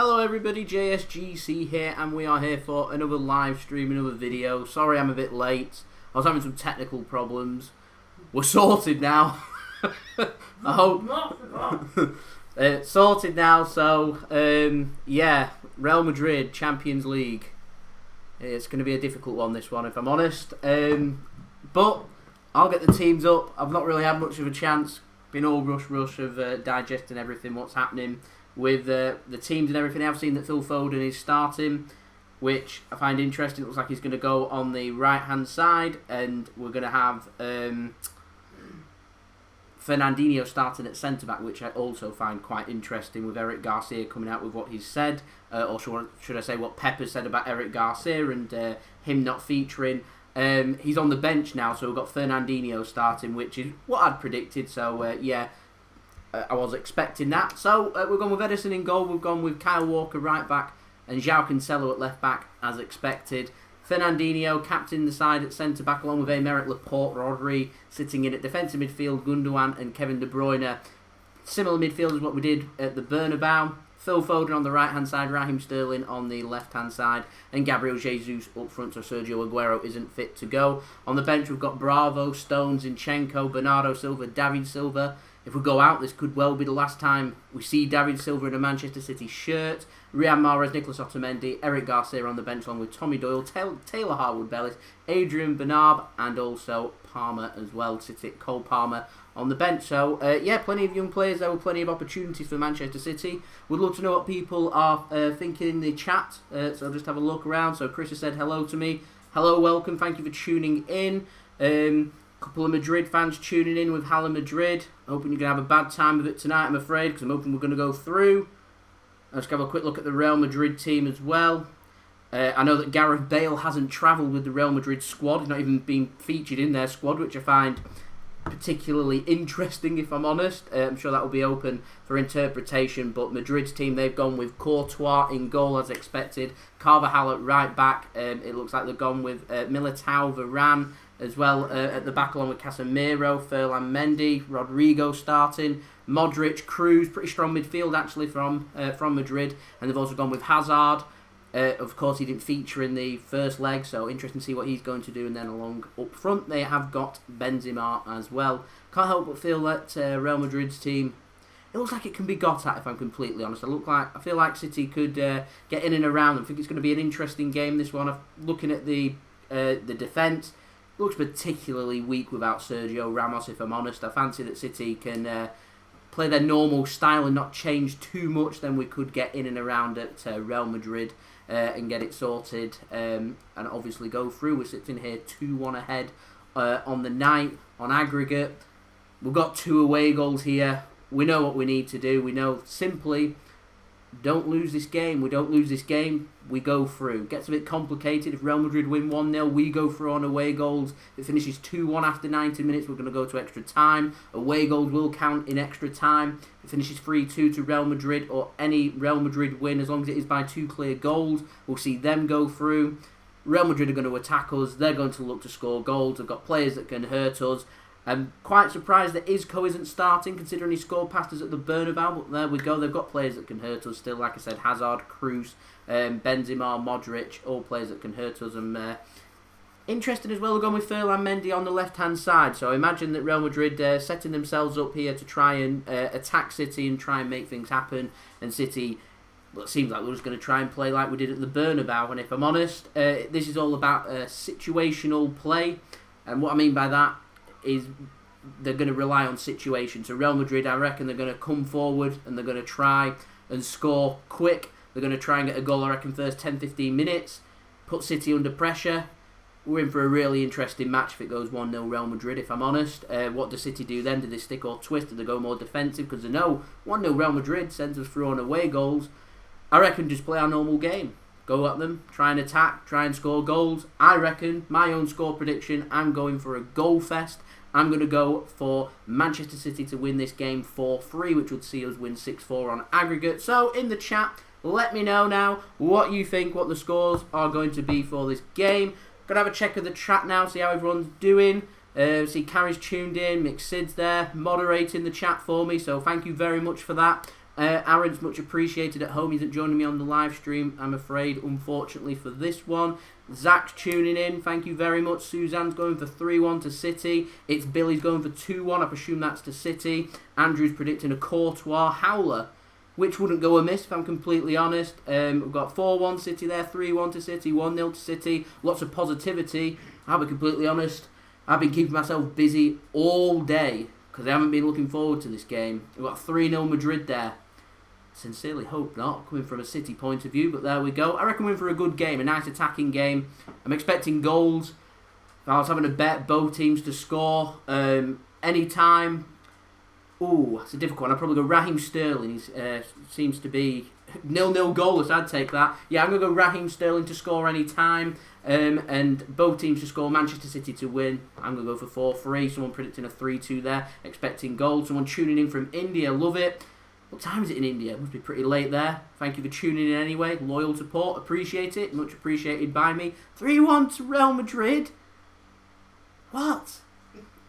Hello everybody, JSGC here, and we are here for another live stream, another video. Sorry I'm a bit late. I was having some technical problems. We're sorted now. I hope. Sorted now, so yeah, Real Madrid, Champions League. It's going to be a difficult one, this one, if I'm honest. But I'll get the teams up. I've not really had much of a chance. Been all rush of digesting everything, what's happening with the teams and everything. I've seen that Phil Foden is starting, which I find interesting. It looks like he's going to go on the right-hand side, and we're going to have Fernandinho starting at centre-back, which I also find quite interesting, with Eric Garcia coming out with what he's said, or should I say what Pep has said about Eric Garcia and him not featuring. He's on the bench now, so we've got Fernandinho starting, which is what I'd predicted, so yeah, I was expecting that. So we've gone with Ederson in goal, we've gone with Kyle Walker right back, and Joao Cancelo at left back, as expected. Fernandinho captaining the side at centre back, along with Aymeric Laporte, Rodri sitting in at defensive midfield, Gundogan and Kevin De Bruyne. Similar midfield as what we did at the Bernabeu. Phil Foden on the right hand side, Raheem Sterling on the left hand side, and Gabriel Jesus up front, so Sergio Aguero isn't fit to go. On the bench we've got Bravo, Stones, Zinchenko, Bernardo Silva, David Silva. If we go out, this could well be the last time we see David Silva in a Manchester City shirt. Riyad Mahrez, Nicolas Otamendi, Eric Garcia on the bench, along with Tommy Doyle, Taylor Harwood-Bellis, Adrian Bernabeu, and also Palmer as well. City, Cole Palmer on the bench. So, yeah, plenty of young players. There were plenty of opportunities for Manchester City. We'd love to know what people are thinking in the chat. So I'll just have a look around. So Chris has said hello to me. Hello, welcome. Thank you for tuning in. Couple of Madrid fans tuning in with Hala Madrid. Hoping you're going to have a bad time of it tonight, I'm afraid, because I'm hoping we're going to go through. Let's have a quick look at the Real Madrid team as well. I know that Gareth Bale hasn't travelled with the Real Madrid squad. He's not even been featured in their squad, which I find particularly interesting, if I'm honest. I'm sure that will be open for interpretation. But Madrid's team, they've gone with Courtois in goal as expected. Carvajal at right back. It looks like they've gone with Militao, Varane as well at the back, along with Casemiro, Ferland Mendy, Rodrigo starting, Modric, Kroos, pretty strong midfield actually from Madrid, and they've also gone with Hazard. Of course, he didn't feature in the first leg, so interesting to see what he's going to do. And then along up front, they have got Benzema as well. Can't help but feel that Real Madrid's team, it looks like it can be got at, if I'm completely honest. I feel like City could get in and around them. I think it's going to be an interesting game, this one. Looking at the defence, looks particularly weak without Sergio Ramos, if I'm honest. I fancy that City can play their normal style and not change too much. Then we could get in and around at Real Madrid and get it sorted and obviously go through. We're sitting here 2-1 ahead on the night on aggregate. We've got 2 away goals here. We know what we need to do. We know simply don't lose this game. We don't lose this game, we go through. Gets a bit complicated. If Real Madrid win 1-0, we go through on away goals. If it finishes 2-1 after 90 minutes, we're going to go to extra time. Away goals will count in extra time. If it finishes 3-2 to Real Madrid, or any Real Madrid win, as long as it is by 2 clear goals, we'll see them go through. Real Madrid are going to attack us. They're going to look to score goals. They've got players that can hurt us. I'm quite surprised that Isco isn't starting, considering he scored past us at the Bernabeu, but there we go. They've got players that can hurt us still. Like I said, Hazard, Kroos, Benzema, Modric, all players that can hurt us. And interesting as well, we're going with Ferland Mendy on the left-hand side. So I imagine that Real Madrid setting themselves up here to try and attack City and try and make things happen. And City, well, it seems like we're just going to try and play like we did at the Bernabeu. And if I'm honest, this is all about situational play. And what I mean by that is they're going to rely on situation. So Real Madrid, I reckon they're going to come forward and they're going to try and score quick. They're going to try and get a goal, I reckon, first 10-15 minutes, put City under pressure. We're in for a really interesting match if it goes 1-0 Real Madrid, if I'm honest. What does City do then? Do they stick or twist? Do they go more defensive? Because they know 1-0 Real Madrid sends us through on away goals. I reckon just play our normal game. Go at them, try and attack, try and score goals. I reckon, my own score prediction, I'm going for a goal fest. I'm going to go for Manchester City to win this game 4-3, which would see us win 6-4 on aggregate. So, in the chat, let me know now what you think, what the scores are going to be for this game. Going to have a check of the chat now, see how everyone's doing. See Carrie's tuned in, Mick Sid's there, moderating the chat for me, so thank you very much for that. Aaron's much appreciated at home. He isn't joining me on the live stream, I'm afraid, unfortunately, for this one. Zach's tuning in. Thank you very much. Suzanne's going for 3-1 to City. It's Billy's going for 2-1. I presume that's to City. Andrew's predicting a Courtois howler, which wouldn't go amiss if I'm completely honest. We've got 4-1 City there, 3-1 to City, 1-0 to City. Lots of positivity. I'll be completely honest. I've been keeping myself busy all day because I haven't been looking forward to this game. We've got 3-0 Madrid there. Sincerely hope not, coming from a City point of view, but there we go. I reckon we're in for a good game, a nice attacking game. I'm expecting goals. If I was having a bet, both teams to score any time. Ooh, that's a difficult one. I'd probably go Raheem Sterling. He seems to be 0-0 goalless. I'd take that. Yeah, I'm going to go Raheem Sterling to score any time. And both teams to score. Manchester City to win. I'm going to go for 4-3. Someone predicting a 3-2 there. Expecting goals. Someone tuning in from India. Love it. What time is it in India? Must be pretty late there. Thank you for tuning in anyway. Loyal support. Appreciate it. Much appreciated by me. 3-1 to Real Madrid. What?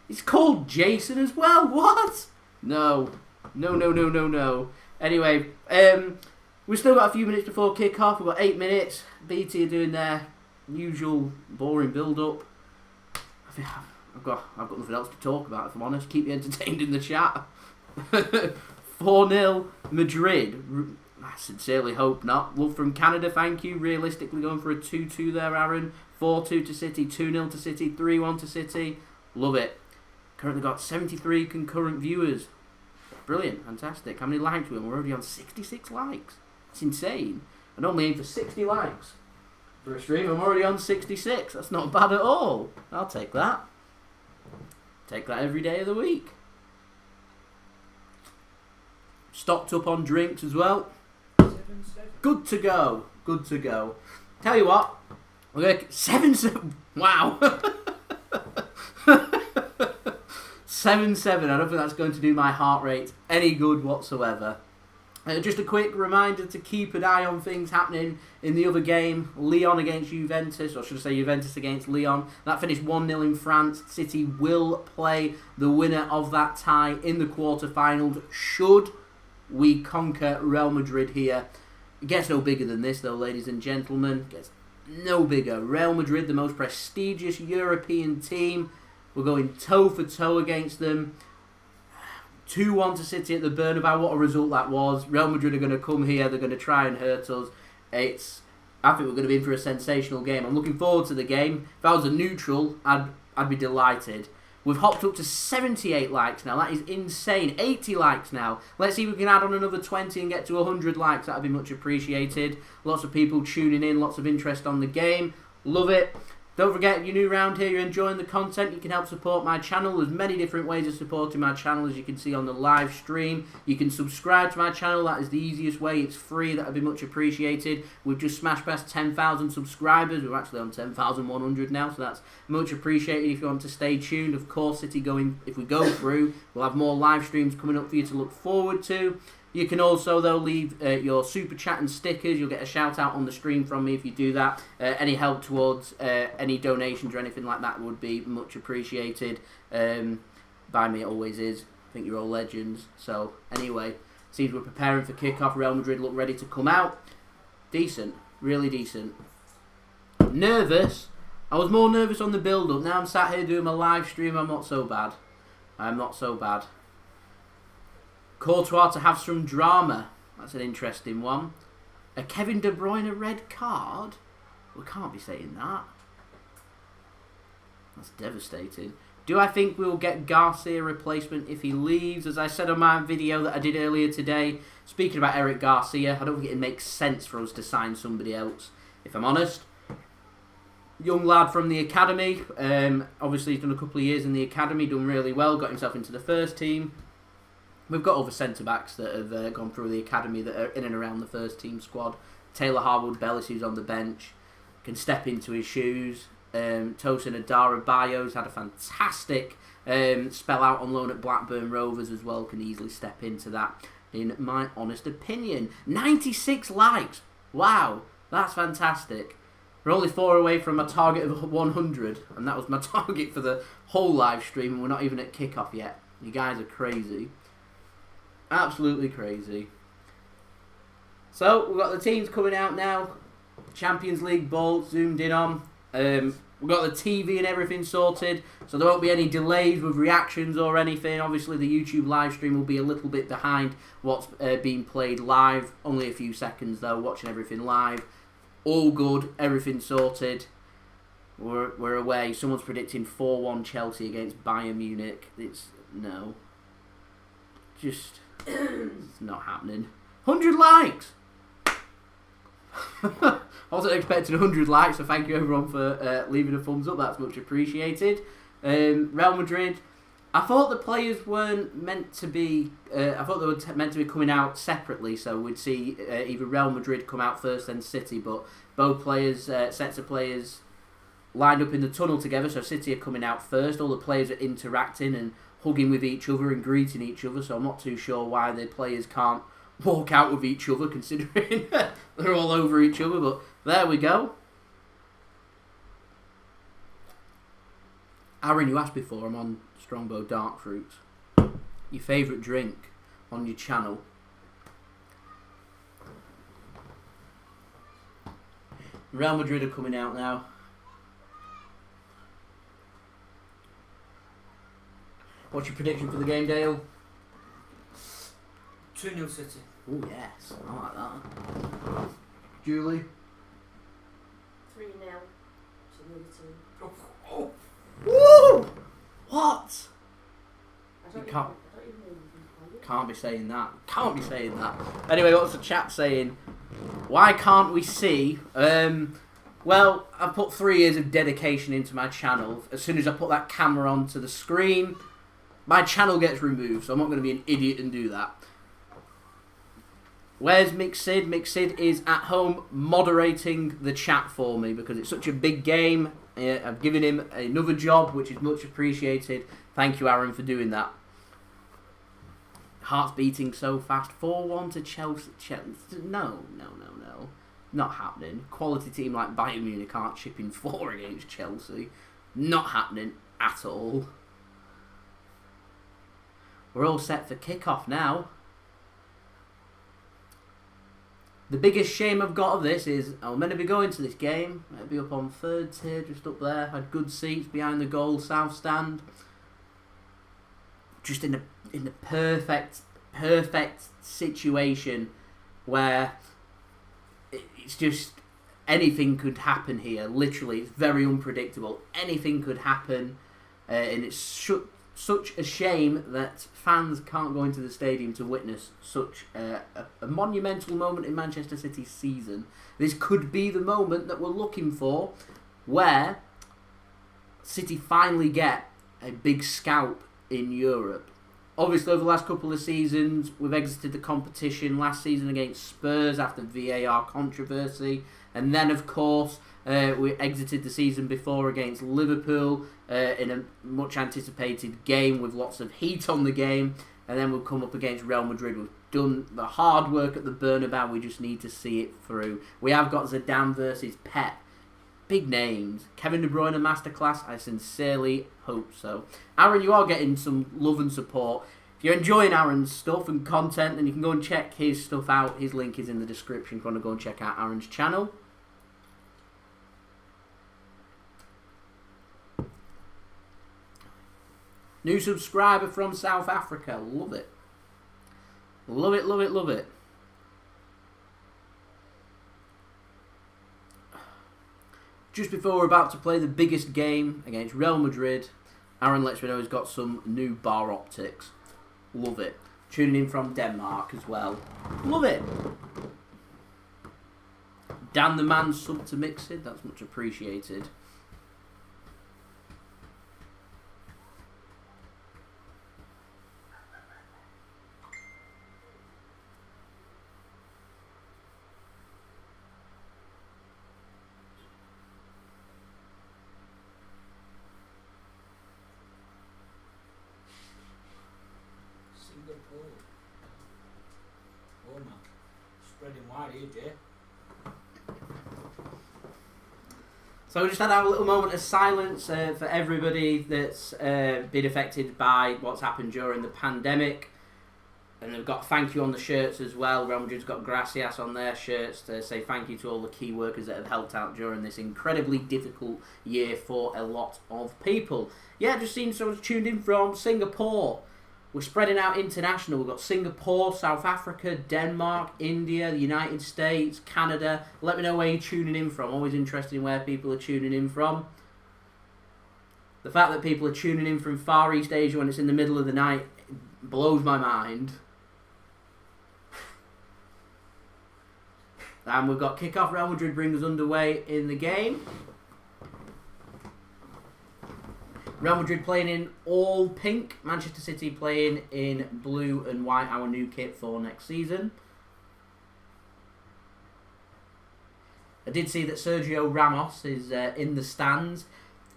It's called Jason as well. What? No. No. Anyway, we've still got a few minutes before kick-off. We've got 8 minutes. BT are doing their usual boring build-up. I think I've got nothing else to talk about, if I'm honest. Keep me entertained in the chat. 4-0 Madrid. I sincerely hope not. Love from Canada, thank you. Realistically going for a 2-2 there, Aaron. 4-2 to City, 2-0 to City, 3-1 to City. Love it. Currently got 73 concurrent viewers. Brilliant, fantastic. How many likes we on? We're already on 66 likes. That's insane. I normally aim for 60 likes for a stream. I'm already on 66. That's not bad at all. I'll take that. Take that every day of the week. Stocked up on drinks as well. 7-7. Good to go. Good to go. Tell you what. We're going to 7-7. Wow. 7-7. I don't think that's going to do my heart rate any good whatsoever. Just a quick reminder to keep an eye on things happening in the other game. Lyon against Juventus, or should I say Juventus against Lyon. That finished 1-0 in France. City will play the winner of that tie in the quarterfinals should we conquer Real Madrid here. It gets no bigger than this though, ladies and gentlemen. It gets no bigger. Real Madrid, the most prestigious European team. We're going toe for toe against them. 2-1 to City at the Bernabeu. What a result that was. Real Madrid are going to come here. They're going to try and hurt us. I think we're going to be in for a sensational game. I'm looking forward to the game. If I was a neutral, I'd be delighted. We've hopped up to 78 likes now. That is insane. 80 likes now. Let's see if we can add on another 20 and get to 100 likes. That would be much appreciated. Lots of people tuning in. Lots of interest on the game. Love it. Don't forget, if you're new around here, you're enjoying the content, you can help support my channel. There's many different ways of supporting my channel, as you can see on the live stream. You can subscribe to my channel. That is the easiest way. It's free. That would be much appreciated. We've just smashed past 10,000 subscribers. We're actually on 10,100 now, so that's much appreciated if you want to stay tuned. Of course, if we go through, we'll have more live streams coming up for you to look forward to. You can also, though, leave your super chat and stickers. You'll get a shout out on the stream from me if you do that. Any help towards any donations or anything like that would be much appreciated. By me, it always is. I think you're all legends. So, anyway, seems we're preparing for kick-off. Real Madrid look ready to come out. Decent. Really decent. Nervous. I was more nervous on the build-up. Now I'm sat here doing my live stream. I'm not so bad. I'm not so bad. Courtois to have some drama. That's an interesting one. A Kevin De Bruyne red card? We can't be saying that. That's devastating. Do I think we'll get Garcia replacement if he leaves? As I said on my video that I did earlier today, speaking about Eric Garcia, I don't think it makes sense for us to sign somebody else, if I'm honest. Young lad from the academy. Obviously he's done a couple of years in the academy, done really well, got himself into the first team. We've got other centre-backs that have gone through the academy that are in and around the first-team squad. Taylor Harwood-Bellis, who's on the bench, can step into his shoes. Tosin Adara-Bayo's had a fantastic spell out on loan at Blackburn Rovers as well, can easily step into that, in my honest opinion. 96 likes! Wow, that's fantastic. We're only 4 away from my target of 100, and that was my target for the whole live stream, and we're not even at kick-off yet. You guys are crazy. Absolutely crazy. So, we've got the teams coming out now. Champions League ball zoomed in on. We've got the TV and everything sorted, so there won't be any delays with reactions or anything. Obviously, the YouTube live stream will be a little bit behind what's being played live. Only a few seconds, though, watching everything live. All good, everything sorted. We're away. Someone's predicting 4-1 Chelsea against Bayern Munich. No. Just, it's not happening. 100 likes! I wasn't expecting 100 likes, so thank you everyone for leaving a thumbs up. That's much appreciated. Real Madrid, I thought the players weren't meant to be. I thought they were meant to be coming out separately, so we'd see either Real Madrid come out first, then City. But both players, sets of players, lined up in the tunnel together. So City are coming out first. All the players are interacting and hugging with each other and greeting each other. So I'm not too sure why the players can't walk out with each other, considering they're all over each other, but there we go. Aaron, you asked before, I'm on Strongbow Dark Fruit. Your favourite drink on your channel. Real Madrid are coming out now. What's your prediction for the game, Dale? 2-0 City. Oh yes, I like that. Julie? 3-0 to Luton. Oh. Woo! What? I don't You can't- even know you can play. Can't be saying that. Can't be saying that. Anyway, what's the chat saying? Why can't we see? Well, I put 3 years of dedication into my channel. As soon as I put that camera onto the screen, my channel gets removed, so I'm not going to be an idiot and do that. Where's Mixid? Mixid is at home moderating the chat for me because it's such a big game. I've given him another job, which is much appreciated. Thank you, Aaron, for doing that. Heart's beating so fast. 4-1 to Chelsea. No. Not happening. Quality team like Bayern Munich aren't chipping 4 against Chelsea. Not happening at all. We're all set for kickoff now. The biggest shame I've got of this is I'm meant to be going to this game. I'd be up on 3rd tier, just up there. Had good seats behind the goal, south stand. Just in the perfect situation where it's just anything could happen here. Literally, it's very unpredictable. Anything could happen, and it's such a shame that fans can't go into the stadium to witness such a monumental moment in Manchester City's season. This could be the moment that we're looking for, where City finally get a big scalp in Europe. Obviously, over the last couple of seasons, we've exited the competition. Last season against Spurs after VAR controversy. And then, of course, we exited the season before against Liverpool in a much anticipated game with lots of heat on the game. And then we'll come up against Real Madrid. We've done the hard work at the Bernabeu. We just need to see it through. We have got Zidane versus Pep. Big names. Kevin De Bruyne masterclass. I sincerely hope so. Aaron, you are getting some love and support. If you're enjoying Aaron's stuff and content, then you can go and check his stuff out. His link is in the description if you want to go and check out Aaron's channel. New subscriber from South Africa. Love it. Love it, love it, love it. Just before we're about to play the biggest game against Real Madrid, Aaron lets me know he's got some new bar optics. Love it. Tuning in from Denmark as well. Love it. Dan the man sub to Mixid. That's much appreciated. Oh man, spreading wide here, Jay. So we just had our little moment of silence for everybody that's been affected by what's happened during the pandemic. And they've got thank you on the shirts as well. Real Madrid's got gracias on their shirts to say thank you to all the key workers that have helped out during this incredibly difficult year for a lot of people. Yeah, just seen someone tuned in from Singapore. We're spreading out international. We've got Singapore, South Africa, Denmark, India, the United States, Canada. Let me know where you're tuning in from. Always interested in where people are tuning in from. The fact that people are tuning in from Far East Asia when it's in the middle of the night blows my mind. And we've got kick-off. Real Madrid bring us underway in the game. Real Madrid playing in all pink. Manchester City playing in blue and white, our new kit for next season. I did see that Sergio Ramos is in the stands.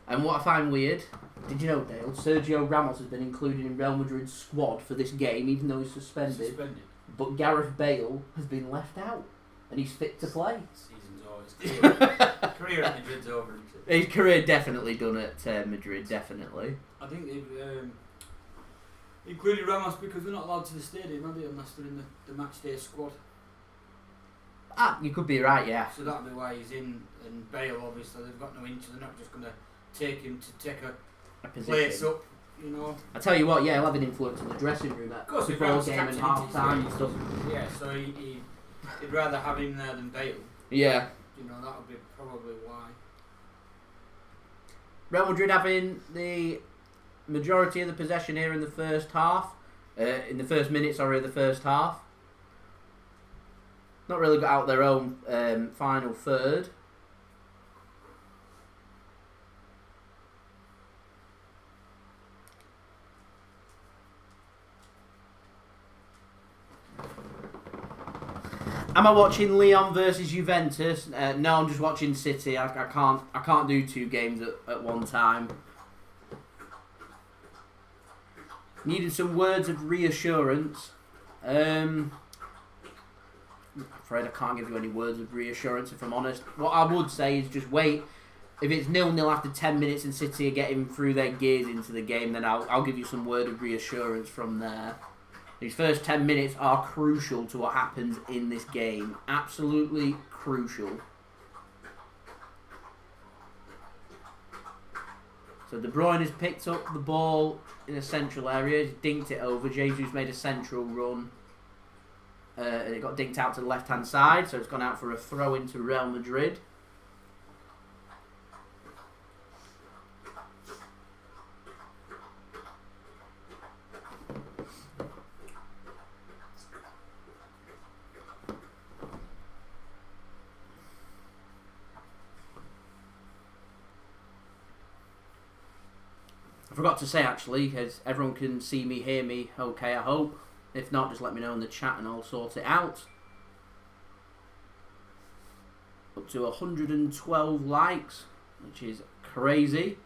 And what I find weird, did you know, Dale, Sergio Ramos has been included in Real Madrid's squad for this game, even though he's suspended. But Gareth Bale has been left out. And he's fit to play. Season's over. Career at Madrid's over. His career definitely done at Madrid, definitely. I think they've included Ramos because they're not allowed to the stadium, are they, unless they're in the match day squad. Ah, you could be right, yeah. So that'll be why he's in. And Bale, obviously, they've got no inch. They're not just going to take him to take a place up, you know. I tell you what, yeah, he'll have an influence in the dressing room at before game and half time and stuff. Yeah, so he'd rather have him there than Bale. Yeah. You know, that would be probably why. Real Madrid having the majority of the possession here in the first half. In the first minute, of the first half. Not really got out their own final third. Am I watching Lyon versus Juventus? No, I'm just watching City. I can't do two games at one time. Needed some words of reassurance. I'm afraid I can't give you any words of reassurance if I'm honest. What I would say is just wait. If it's 0-0 after 10 minutes and City are getting through their gears into the game, then I'll give you some word of reassurance from there. These first 10 minutes are crucial to what happens in this game. Absolutely crucial. So De Bruyne has picked up the ball in a central area. He's dinked it over. Jesus made a central run. And it got dinked out to the left-hand side. So it's gone out for a throw into Real Madrid. I forgot to say actually, as everyone can see me, hear me, okay I hope. If not, just let me know in the chat and I'll sort it out. Up to 112 likes, which is crazy.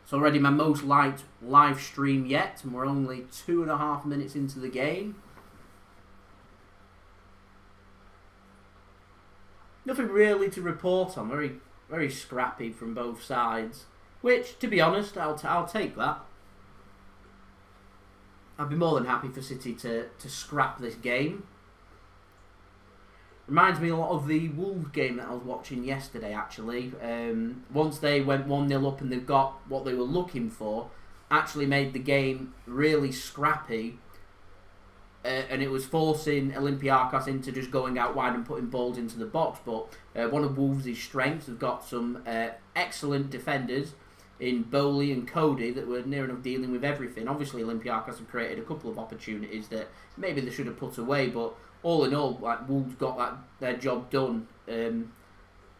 It's already my most liked live stream yet, and we're only 2.5 minutes into the game. Nothing really to report on, very, very scrappy from both sides. Which, to be honest, I'll take that. I'd be more than happy for City to scrap this game. Reminds me a lot of the Wolves game that I was watching yesterday, actually. Once they went 1-0 up and they've got what they were looking for, actually made the game really scrappy. And it was forcing Olympiacos into just going out wide and putting balls into the box. But one of Wolves' strengths has got some excellent defenders in Bowley and Cody that were near enough dealing with everything. Obviously, Olympiacos have created a couple of opportunities that maybe they should have put away, but all in all, like Wolves got their job done and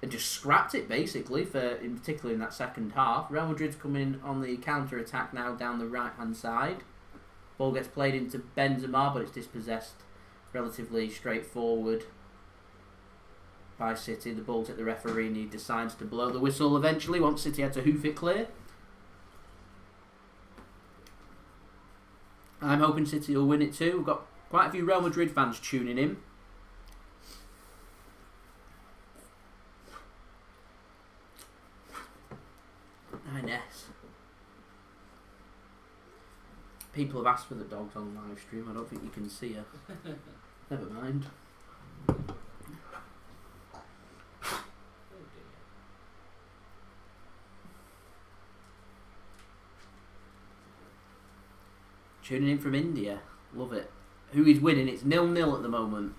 just scrapped it basically. In particular in that second half. Real Madrid's coming on the counter attack now down the right hand side. Ball gets played into Benzema, but it's dispossessed relatively straightforward by City. The ball's at the referee and he decides to blow the whistle eventually once City had to hoof it clear. I'm hoping City will win it too. We've got quite a few Real Madrid fans tuning in. Nice. People have asked for the dogs on live stream. I don't think you can see her. Never mind. Tuning in from India. Love it. Who is winning? It's 0-0 at the moment.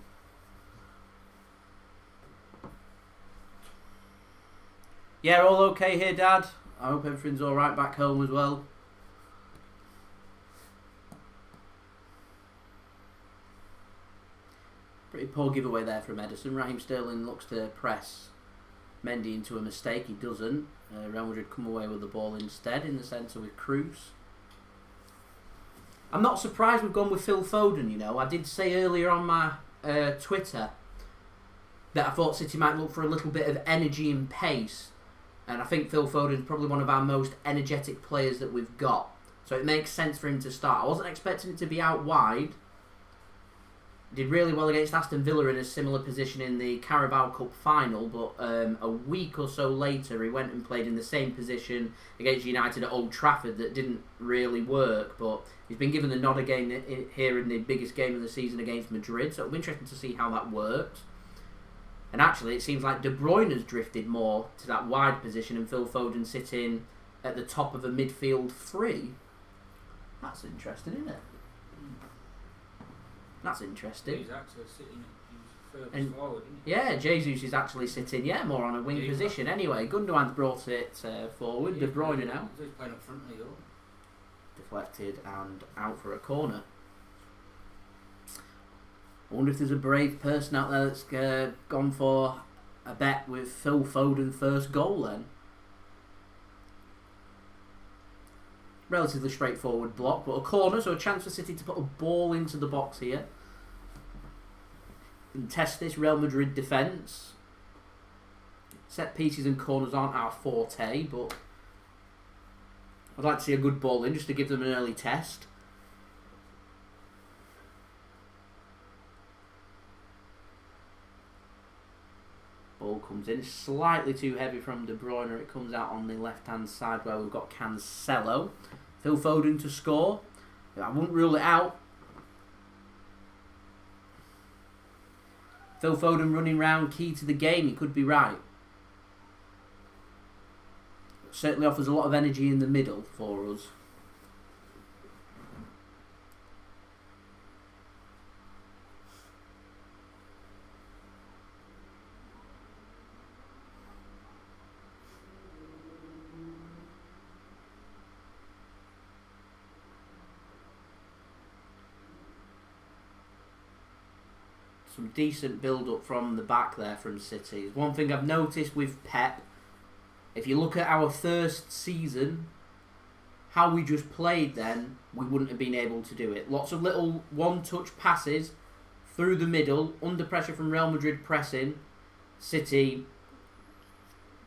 Yeah, all okay here, Dad? I hope everything's alright back home as well. Pretty poor giveaway there from Ederson. Raheem Sterling looks to press Mendy into a mistake. He doesn't. Real Madrid come away with the ball instead in the centre with Kroos. I'm not surprised we've gone with Phil Foden, you know. I did say earlier on my Twitter that I thought City might look for a little bit of energy and pace. And I think Phil Foden's probably one of our most energetic players that we've got. So it makes sense for him to start. I wasn't expecting it to be out wide. Did really well against Aston Villa in a similar position in the Carabao Cup final, but a week or so later he went and played in the same position against United at Old Trafford that didn't really work, but he's been given the nod again here in the biggest game of the season against Madrid, so it'll be interesting to see how that works. And actually it seems like De Bruyne has drifted more to that wide position and Phil Foden sitting at the top of a midfield three. That's interesting, isn't it? That's interesting. He's actually sitting further forward, isn't he? Yeah, Jesus is actually sitting, more on a wing position. Anyway, Gundogan's brought it forward. De Bruyne now. He's playing up front, though. Deflected and out for a corner. I wonder if there's a brave person out there that's gone for a bet with Phil Foden first goal then. Relatively straightforward block, but a corner, so a chance for City to put a ball into the box here. And test this Real Madrid defence. Set pieces and corners aren't our forte, but I'd like to see a good ball in just to give them an early test. Ball comes in, slightly too heavy from De Bruyne. It comes out on the left-hand side where we've got Cancelo. Phil Foden to score. I wouldn't rule it out. Phil Foden running round, key to the game. He could be right. Certainly offers a lot of energy in the middle for us. Some decent build-up from the back there from City. One thing I've noticed with Pep, if you look at our first season, how we just played then, we wouldn't have been able to do it. Lots of little one-touch passes through the middle, under pressure from Real Madrid pressing. City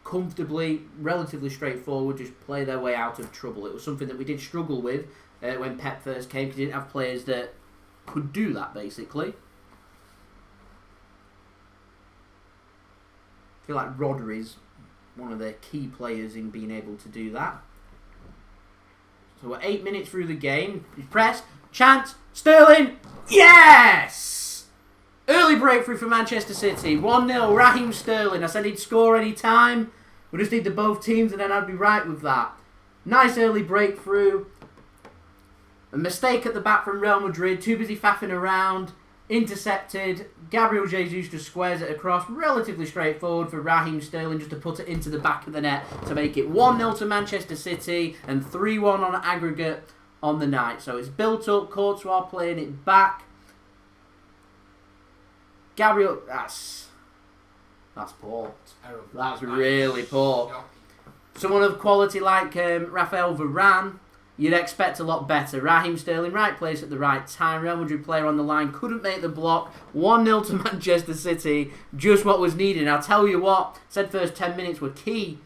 comfortably, relatively straightforward, just play their way out of trouble. It was something that we did struggle with when Pep first came, because he didn't have players that could do that, basically. I feel like Rodri's one of the key players in being able to do that. So we're 8 minutes through the game. He's pressed. Chance. Sterling. Yes! Early breakthrough for Manchester City. 1-0. Raheem Sterling. I said he'd score any time. We just need the both teams and then I'd be right with that. Nice early breakthrough. A mistake at the back from Real Madrid. Too busy faffing around. Intercepted. Gabriel Jesus just squares it across. Relatively straightforward for Raheem Sterling just to put it into the back of the net to make it 1-0 to Manchester City and 3-1 on aggregate on the night. So it's built up. Courtois playing it back. Gabriel, that's poor. Terrible. That's really poor. Someone of quality like Raphael Varane, you'd expect a lot better. Raheem Sterling, right place at the right time. Real Madrid player on the line, couldn't make the block. 1-0 to Manchester City, just what was needed. And I'll tell you what, said first 10 minutes were key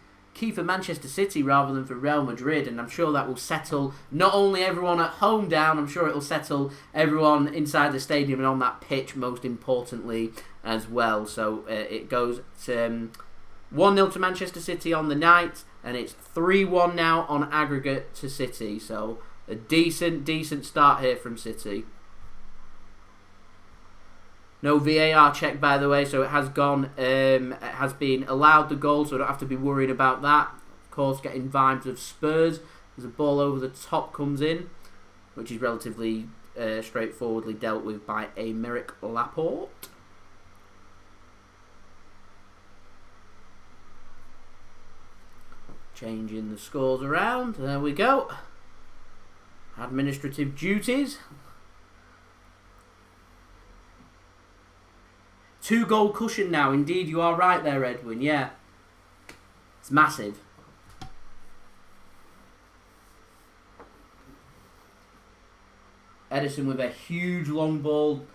for Manchester City rather than for Real Madrid. And I'm sure that will settle not only everyone at home down, I'm sure it will settle everyone inside the stadium and on that pitch, most importantly, as well. So it goes to 1-0 to Manchester City on the night. And it's 3-1 now on aggregate to City. So A decent start here from City. No VAR check, by the way, so it has gone. It has been allowed the goal, so I don't have to be worried about that. Of course, getting vibes of Spurs. There's a ball over the top comes in, which is relatively straightforwardly dealt with by Aymeric Laporte. Changing the scores around. There we go. Administrative duties. 2-goal cushion now. Indeed, you are right there, Edwin. Yeah. It's massive. Ederson with a huge long ball,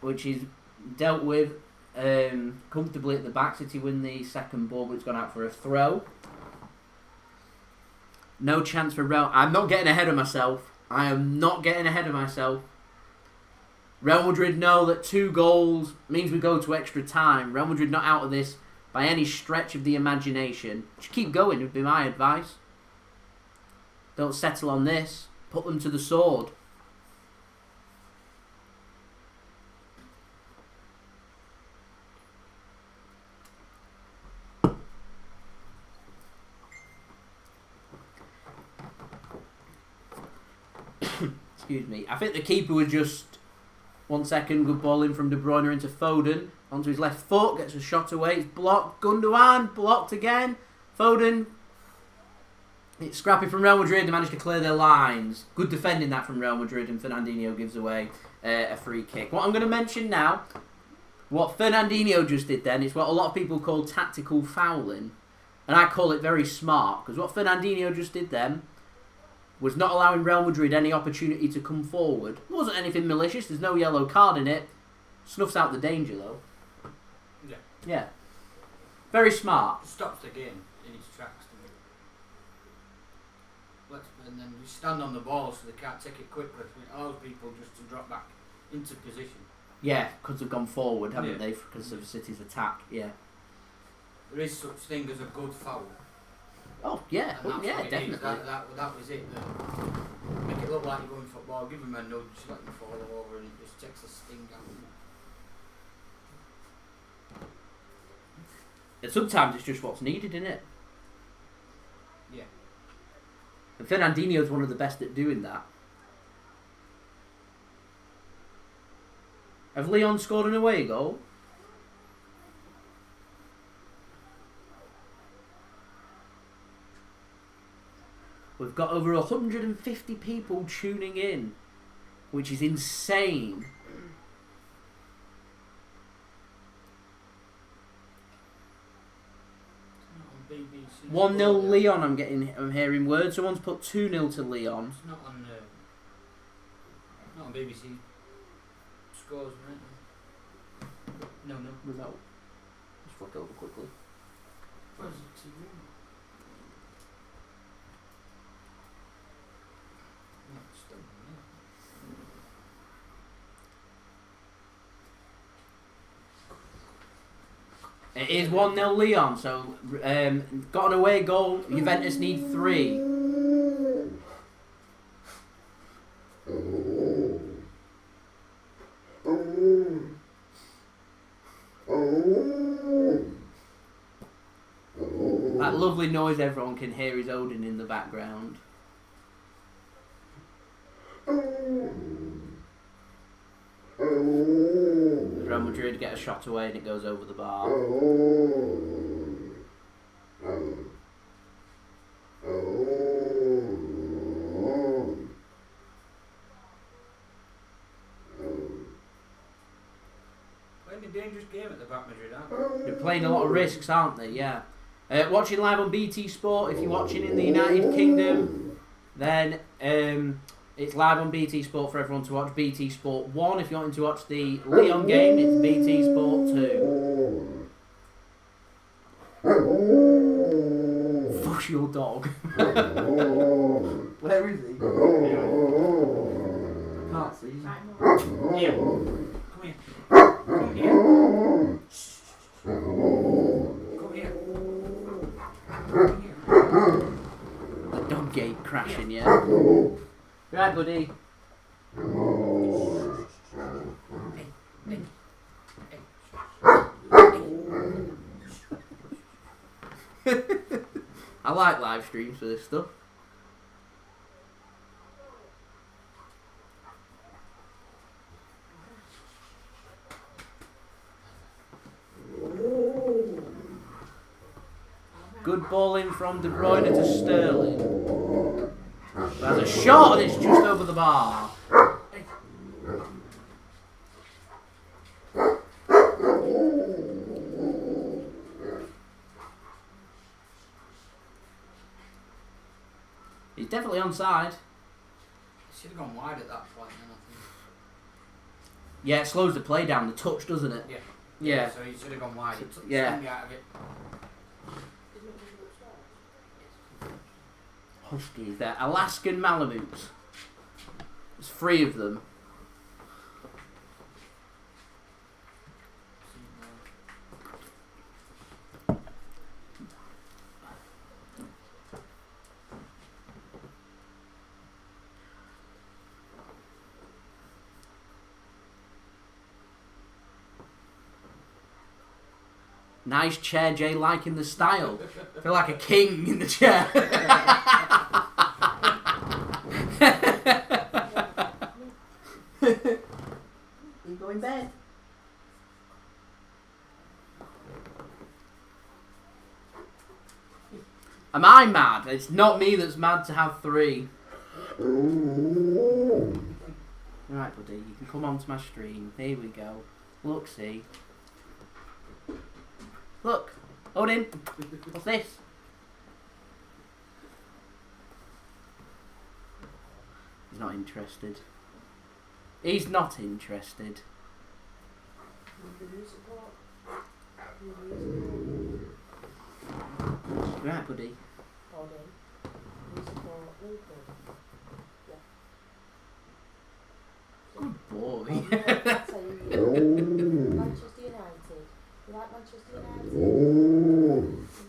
which is dealt with comfortably at the back. City win the second ball, but it's gone out for a throw. No chance for Real. I'm not getting ahead of myself. I am not getting ahead of myself. Real Madrid know that 2 goals means we go to extra time. Real Madrid not out of this by any stretch of the imagination. Just keep going would be my advice. Don't settle on this. Put them to the sword. Excuse me. I think the keeper was just 1 second. Good ball in from De Bruyne into Foden. Onto his left foot. Gets a shot away. It's blocked. Gundogan. Blocked again. Foden. It's scrappy from Real Madrid. They managed to clear their lines. Good defending that from Real Madrid. And Fernandinho gives away a free kick. What I'm going to mention now. What Fernandinho just did then is what a lot of people call tactical fouling. And I call it very smart. Because what Fernandinho just did then was not allowing Real Madrid any opportunity to come forward. It wasn't anything malicious. There's no yellow card in it. Snuffs out the danger, though. Yeah. Yeah. Very smart. It stops the game in its tracks. And then you stand on the ball so they can't take it quickly. It allows people just to drop back into position. Yeah, because they've gone forward, haven't they, because of City's attack. Yeah. There is such thing as a good foul. Oh, yeah. And that's Yeah, what it definitely. is. That was it. Make it look like you're going football, give him a nudge, let him fall over, and it just takes the sting out. And sometimes it's just what's needed, isn't it? Yeah. And Fernandinho's one of the best at doing that. Have Leon scored an away goal? We've got over 150 people tuning in, which is insane. BBC 1-0 Leon, I'm hearing words. Someone's put 2-0 to Leon. It's not on BBC scores, right? No. Result. Just flick over quickly. Where's the TV? No, it's still on It is 1-0 Leon, so got an away goal. Juventus need 3. That lovely noise everyone can hear is Odin in the background. Real Madrid get a shot away and it goes over the bar. Playing a dangerous game at the back, Madrid, aren't they? They're playing a lot of risks, aren't they? Yeah. Watching live on BT Sport. If you're watching in the United Kingdom, then it's live on BT Sport for everyone to watch. BT Sport 1. If you're wanting to watch the Leon game, it's BT Sport 2. Fuck your dog. Where is he? Can't see. Here. Come here. Come here. Come here. Come here. The dog gate crashing, yeah. Right, Right, buddy. I like live streams for this stuff. Good ball in from De Bruyne to Sterling. There's a shot and it's just over the bar. He's definitely onside. Should have gone wide at that point, then, I think. Yeah, it slows the play down, the touch, doesn't it? Yeah. Yeah. So he should have gone wide. He took the Yeah. sting out of it. Huskies, they're Alaskan Malamutes. There's 3 of them. Nice chair, Jay, liking the style. I feel like a king in the chair. You go in bed. Am I mad? It's not me that's mad to have 3. Alright, buddy, you can come onto my stream. Here we go. Look, see. Look, Odin, what's this? He's not interested. He's not interested. Right, buddy. Good boy. Manchester United. You like Manchester United?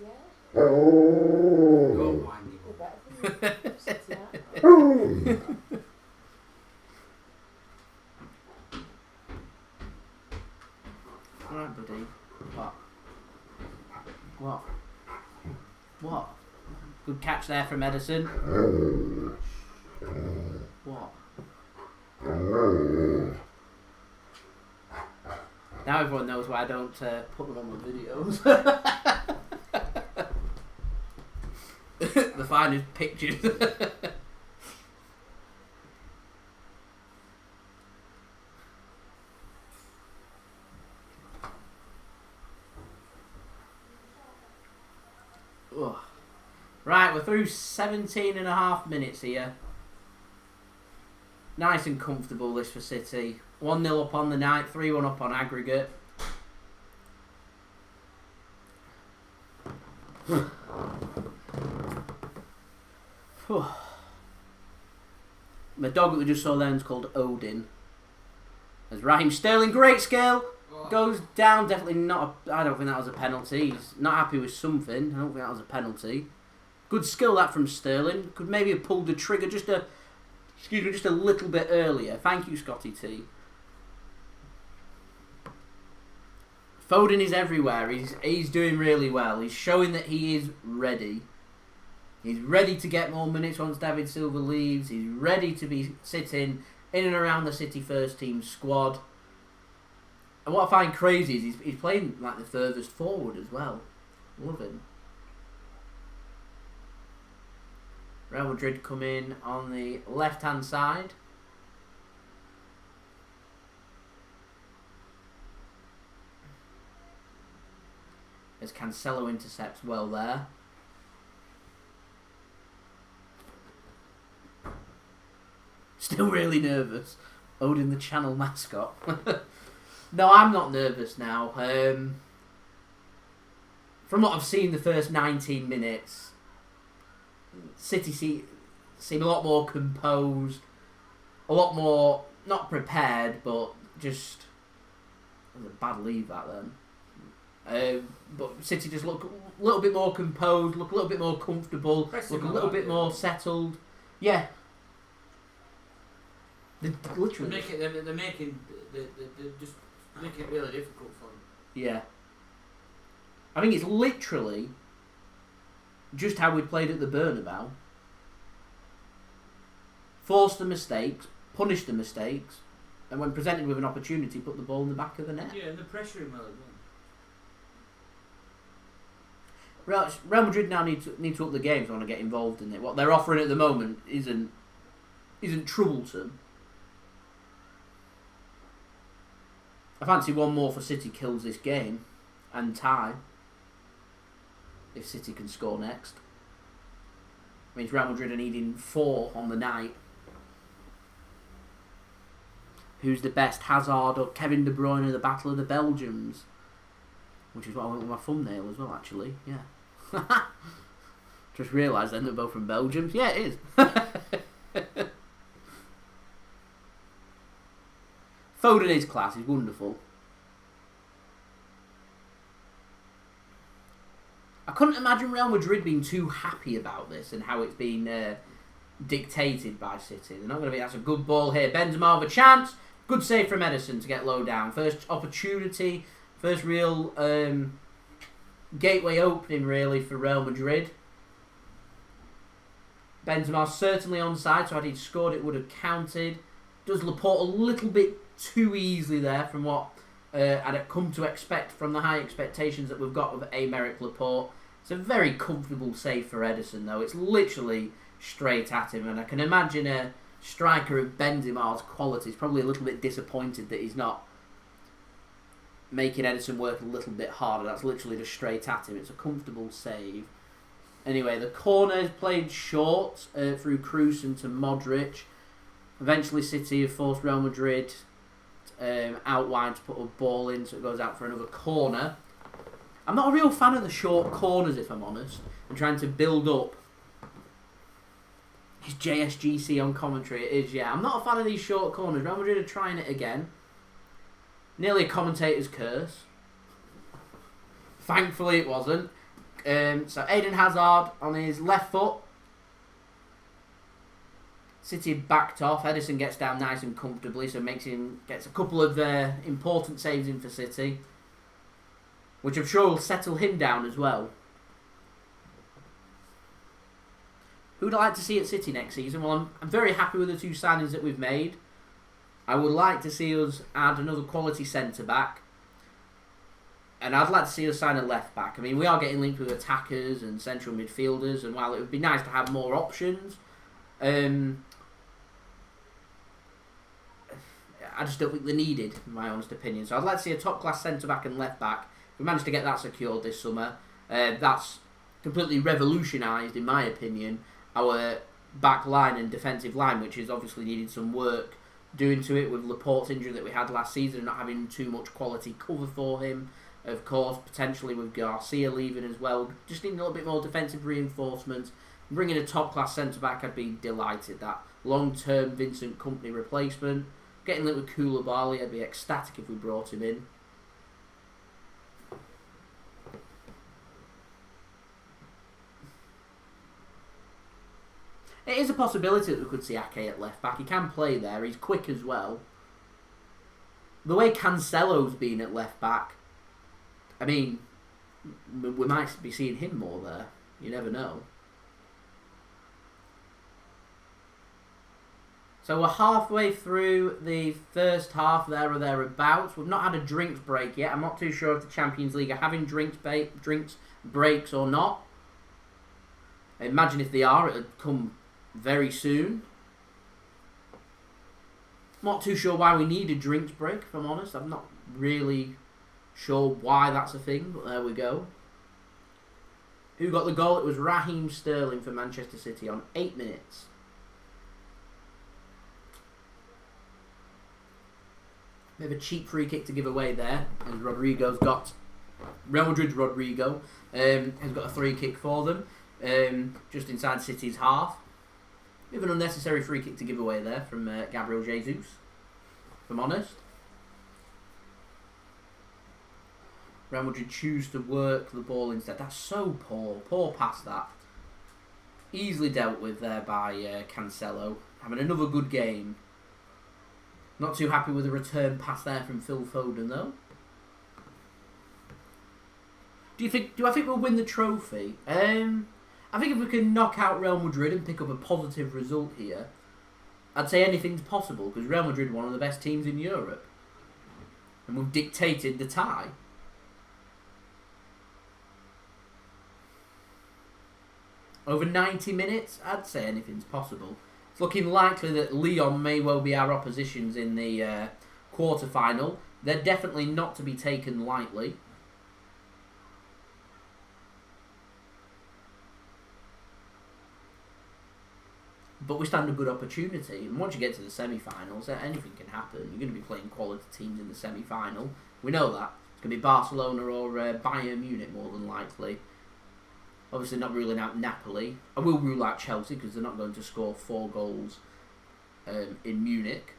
Yeah. Go winding. You're better than you. City are. Alright, buddy. What? What? What? Good catch there from Ederson. What? Now everyone knows why I don't put them on my videos. The finest pictures. Ugh. Right, we're through 17 and a half minutes here. Nice and comfortable this for City. 1-0 up on the night, 3-1 up on aggregate. My dog that we just saw then is called Odin. As Raheem Sterling, great skill, goes down. Definitely not. I don't think that was a penalty. He's not happy with something. I don't think that was a penalty. Good skill that from Sterling. Could maybe have pulled the trigger just a little bit earlier. Thank you, Scotty T. Foden is everywhere. He's doing really well. He's showing that he is ready. He's ready to get more minutes once David Silva leaves. He's ready to be sitting in and around the City first team squad. And what I find crazy is he's playing like the furthest forward as well. Love him. Real Madrid come in on the left-hand side. As Cancelo intercepts well there. Still really nervous. Odin the channel mascot. No, I'm not nervous now. From what I've seen the first 19 minutes, City seem a lot more composed, a lot more, not prepared, but just... That was a bad leave that then. But City just look a little bit more composed, look a little bit more comfortable, look a little bit more settled. Yeah. They're literally... They're just making it really difficult for them. Yeah. I think it's literally just how we played at the Bernabeu. Force the mistakes, punish the mistakes, and when presented with an opportunity, put the ball in the back of the net. Yeah, and the pressure him well as well. Real Madrid now need to up the game if they want to get involved in it. What they're offering at the moment isn't troublesome. I fancy one more for City kills this game and tie. If City can score next. Means Real Madrid are needing 4 on the night. Who's the best, Hazard or Kevin De Bruyne, the Battle of the Belgians? Which is what I went with my thumbnail as well, actually. Yeah. Just realised then they're both from Belgium. Yeah, it is. Foden is class. He's wonderful. I couldn't imagine Real Madrid being too happy about this and how it's been dictated by City. They're not going to be... That's a good ball here. Benzema with a chance. Good save from Ederson to get low down. First opportunity. First real gateway opening, really, for Real Madrid. Benzema certainly onside, so had he scored, it would have counted. Does Laporte a little bit too easily there from what I'd come to expect from the high expectations that we've got with Aymeric Laporte. It's a very comfortable save for Ederson, though. It's literally straight at him, and I can imagine a striker of Benzema's quality is probably a little bit disappointed that he's not making Ederson work a little bit harder. That's literally just straight at him. It's a comfortable save. Anyway, the corner is played short through Kroos into Modric. Eventually City have forced Real Madrid out wide to put a ball in, so it goes out for another corner. I'm not a real fan of the short corners, if I'm honest, and trying to build up. It's JSGC on commentary, it is, yeah. I'm not a fan of these short corners. Real Madrid are trying it again. Nearly a commentator's curse. Thankfully it wasn't. So Eden Hazard on his left foot. City backed off. Ederson gets down nice and comfortably, so gets a couple of important saves in for City, which I'm sure will settle him down as well. Who would I like to see at City next season? Well, I'm very happy with the 2 signings that we've made. I would like to see us add another quality centre-back. And I'd like to see us sign a left-back. I mean, we are getting linked with attackers and central midfielders, and while it would be nice to have more options, I just don't think they're needed, in my honest opinion. So I'd like to see a top-class centre-back and left-back. If we managed to get that secured this summer, that's completely revolutionised, in my opinion, our back line and defensive line, which has obviously needed some work doing to it with Laporte's injury that we had last season and not having too much quality cover for him. Of course, potentially with Garcia leaving as well. Just needing a little bit more defensive reinforcements. Bringing a top-class centre-back, I'd be delighted. That long-term Vincent Kompany replacement. Getting linked with Koulibaly, I'd be ecstatic if we brought him in. It is a possibility that we could see Ake at left back. He can play there. He's quick as well. The way Cancelo's been at left back, I mean, we might be seeing him more there. You never know. So we're halfway through the first half there or thereabouts. We've not had a drinks break yet. I'm not too sure if the Champions League are having drinks breaks or not. I imagine if they are, it'll come very soon. Not too sure why we need a drinks break, if I'm honest. I'm not really sure why that's a thing, but there we go. Who got the goal? It was Raheem Sterling for Manchester City on 8 minutes. Bit of a cheap free kick to give away there, as Rodrigo's got. Real Madrid's Rodrigo has got a free kick for them, just inside City's half. Bit of an unnecessary free kick to give away there from Gabriel Jesus, if I'm honest. Real Madrid choose to work the ball instead. That's so poor. Poor pass that. Easily dealt with there by Cancelo. Having another good game. Not too happy with the return pass there from Phil Foden, though. Do I think we'll win the trophy? I think if we can knock out Real Madrid and pick up a positive result here, I'd say anything's possible, because Real Madrid are one of the best teams in Europe. And we've dictated the tie. Over 90 minutes, I'd say anything's possible. It's looking likely that Lyon may well be our oppositions in the quarter-final. They're definitely not to be taken lightly. But we stand a good opportunity. And once you get to the semi-finals, anything can happen. You're going to be playing quality teams in the semi-final. We know that. It's going to be Barcelona or Bayern Munich more than likely. Obviously not ruling out Napoli. I will rule out Chelsea because they're not going to score 4 goals in Munich.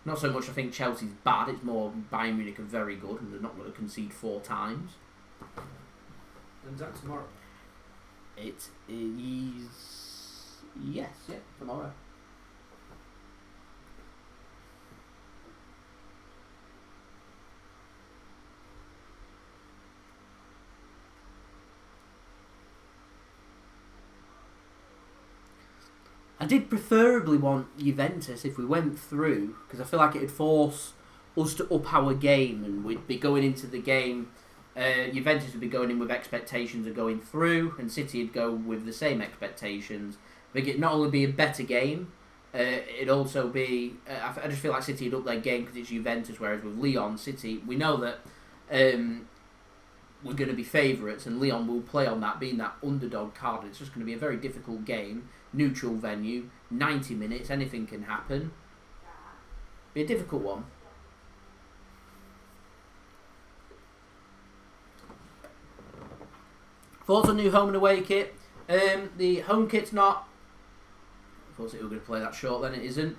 Not so much I think Chelsea's bad. It's more Bayern Munich are very good and they're not going to concede 4 times. When's that tomorrow? It is... Yes, yeah, tomorrow. I did preferably want Juventus if we went through, because I feel like it'd force us to up our game and we'd be going into the game. Juventus would be going in with expectations of going through, and City would go with the same expectations. I think it'd not only be a better game, it'd also be... I just feel like City would up their game because it's Juventus, whereas with Lyon, City, we know that we're going to be favourites, and Lyon will play on that, being that underdog card. It's just going to be a very difficult game, neutral venue, 90 minutes, anything can happen. Be a difficult one. Thoughts on new home and away kit? The home kit's not... I thought it was going to play that short, then it isn't.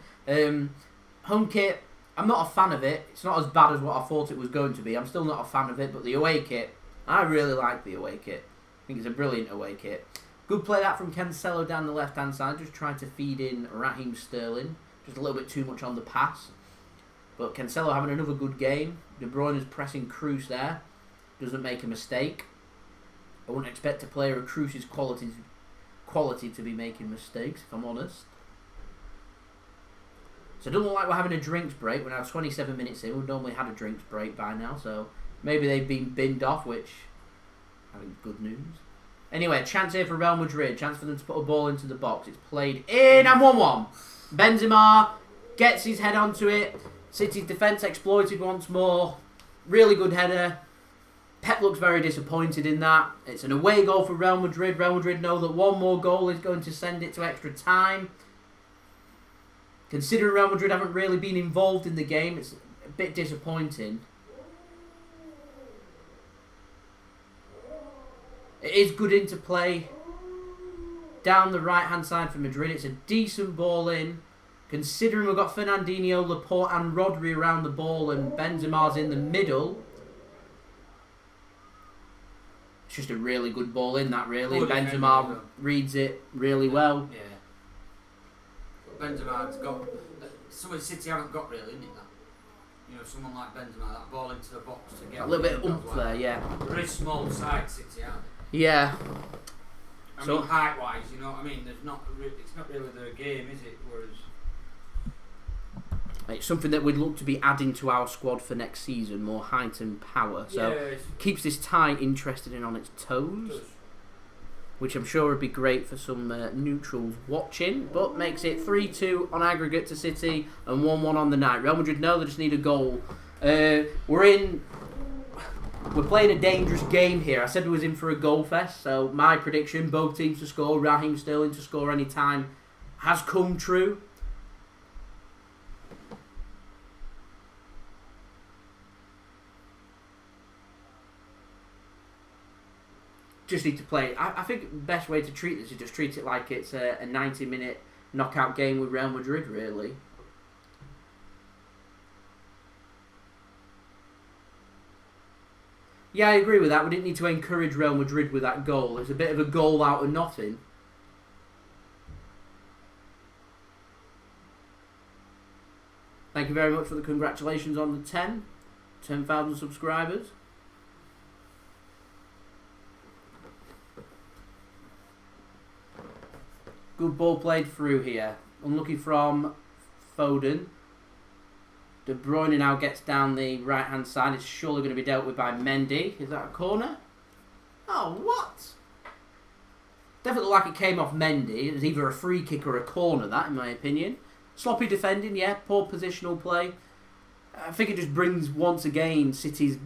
Home kit, I'm not a fan of it. It's not as bad as what I thought it was going to be. I'm still not a fan of it, but the away kit, I really like the away kit. I think it's a brilliant away kit. Good play that from Cancelo down the left-hand side, just trying to feed in Raheem Sterling. Just a little bit too much on the pass. But Cancelo having another good game. De Bruyne is pressing Kroos there. Doesn't make a mistake. I wouldn't expect a player of Kroos' quality to be making mistakes, if I'm honest. So it doesn't look like we're having a drinks break. We're now 27 minutes in. We've normally had a drinks break by now, so maybe they've been binned off, which I think good news. Anyway, a chance here for Real Madrid. Chance for them to put a ball into the box. It's played in and 1-1. Benzema gets his head onto it. City's defence exploited once more. Really good header. Pep looks very disappointed in that. It's an away goal for Real Madrid. Real Madrid know that one more goal is going to send it to extra time. Considering Real Madrid haven't really been involved in the game, it's a bit disappointing. It is good interplay down the right-hand side for Madrid. It's a decent ball in. Considering we've got Fernandinho, Laporte and Rodri around the ball and Benzema's in the middle. It's just a really good ball in that, really. Good Benzema reads it really well. Yeah. But Benzema's got... Something City haven't got really, isn't it, that? You know, someone like Benzema, that ball into the box to get... A little bit of oomph there, yeah. Very small side City, aren't they? Yeah. I mean, height-wise, you know what I mean? It's not really their game, is it? Whereas... It's something that we'd look to be adding to our squad for next season, more height and power. So keeps this tie interested and on its toes, which I'm sure would be great for some neutrals watching, but makes it 3-2 on aggregate to City and 1-1 on the night. Real Madrid know they just need a goal. We're playing a dangerous game here. I said we was in for a goal fest, so my prediction, both teams to score, Raheem Sterling to score any time, has come true. Just need to play. I think the best way to treat this is just treat it like it's a 90-minute knockout game with Real Madrid, really. Yeah, I agree with that. We didn't need to encourage Real Madrid with that goal. It's a bit of a goal out of nothing. Thank you very much for the congratulations on the 10,000 subscribers. Good ball played through here. Unlucky from Foden. De Bruyne now gets down the right hand side. It's surely going to be dealt with by Mendy. Is that a corner? Oh, what? Definitely like it came off Mendy. It was either a free kick or a corner, that, in my opinion. Sloppy defending, yeah. Poor positional play. I think it just brings, once again, City's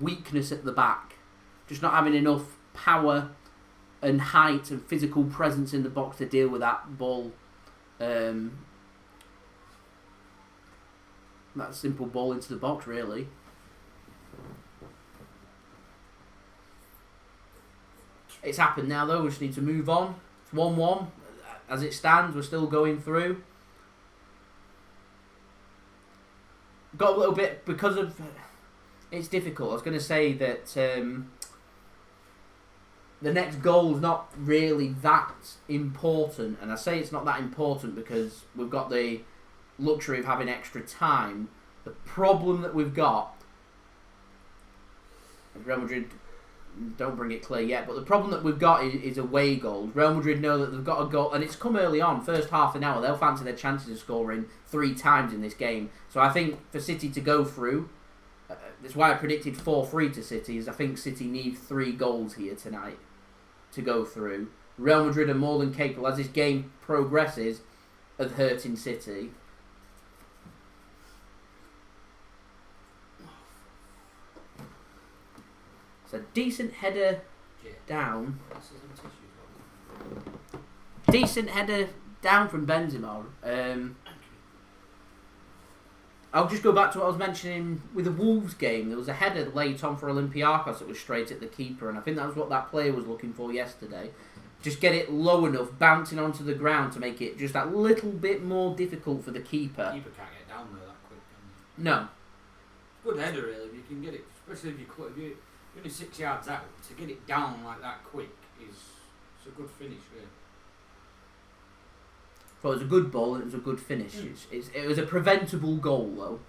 weakness at the back. Just not having enough power and height and physical presence in the box to deal with that ball. That simple ball into the box, really. It's happened now, though. We just need to move on. It's 1-1. As it stands, we're still going through. Got a little bit, because of... It's difficult. I was going to say that the next goal is not really that important. And I say it's not that important because we've got the luxury of having extra time. The problem that we've got... Real Madrid... Don't bring it clear yet, but the problem that we've got is away goals. Real Madrid know that they've got a goal, and it's come early on, first half an hour. They'll fancy their chances of scoring 3 times in this game. So I think for City to go through, that's why I predicted 4-3 to City, is I think City need 3 goals here tonight to go through. Real Madrid are more than capable, as this game progresses, of hurting City. It's a decent header down. Decent header down from Benzema. I'll just go back to what I was mentioning with the Wolves game. There was a header late on for Olympiacos that was straight at the keeper, and I think that was what that player was looking for yesterday. Just get it low enough, bouncing onto the ground to make it just that little bit more difficult for the keeper. The keeper can't get down there that quick, can he? No. Good header, really, if you can get it, especially if you're only 6 yards out, to get it down like that quick it's a good finish, really. Well, it was a good ball and it was a good finish. It was a preventable goal, though.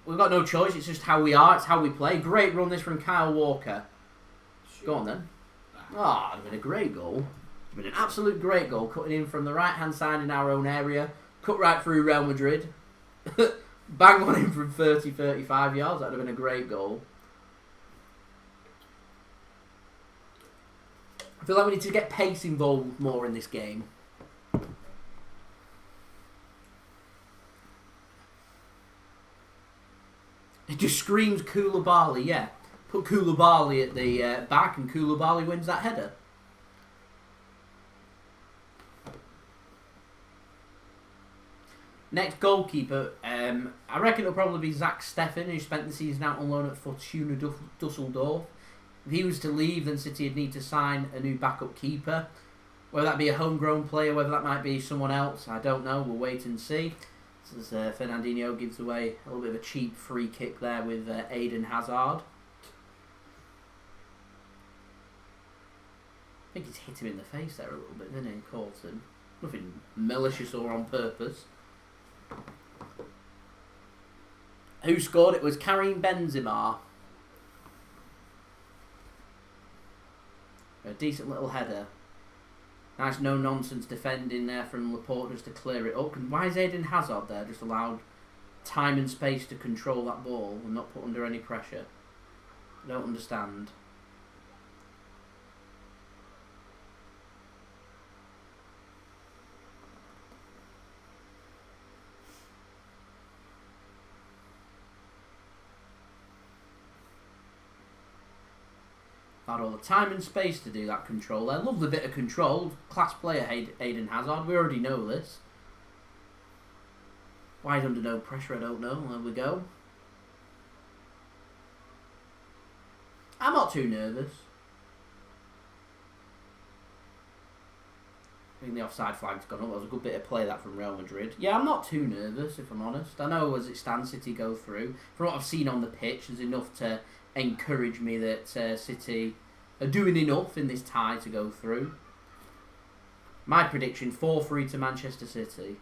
We've got no choice. It's just how we are. It's how we play. Great run this from Kyle Walker. Go on, then. Ah, it's been a great goal. It's been an absolute great goal. Cutting in from the right-hand side in our own area. Cut right through Real Madrid. Bang on in from 30, 35 yards. That would have been a great goal. I feel like we need to get pace involved more in this game. It just screams Koulibaly, yeah. Put Koulibaly at the back and Koulibaly wins that header. Next goalkeeper, I reckon it'll probably be Zach Steffen, who spent the season out on loan at Fortuna Dusseldorf. If he was to leave, then City would need to sign a new backup keeper. Whether that be a homegrown player, whether that might be someone else, I don't know. We'll wait and see. As Fernandinho gives away a little bit of a cheap free kick there with Eden Hazard. I think he's hit him in the face there a little bit, didn't he, Coulton? Nothing malicious or on purpose. Who scored? It was Karim Benzema. A decent little header. Nice no-nonsense defending there from Laporte just to clear it up. And why is Eden Hazard there? Just allowed time and space to control that ball and not put under any pressure. I don't understand. Had all the time and space to do that control there. Lovely bit of control. Class player Eden Hazard. We already know this. Why he's under no pressure, I don't know. There we go. I'm not too nervous. I think the offside flag's gone up. That was a good bit of play that from Real Madrid. Yeah, I'm not too nervous, if I'm honest. I know as it stands, City go through. From what I've seen on the pitch, there's enough to encourage me that City are doing enough in this tie to go through. My prediction, 4-3 to Manchester City.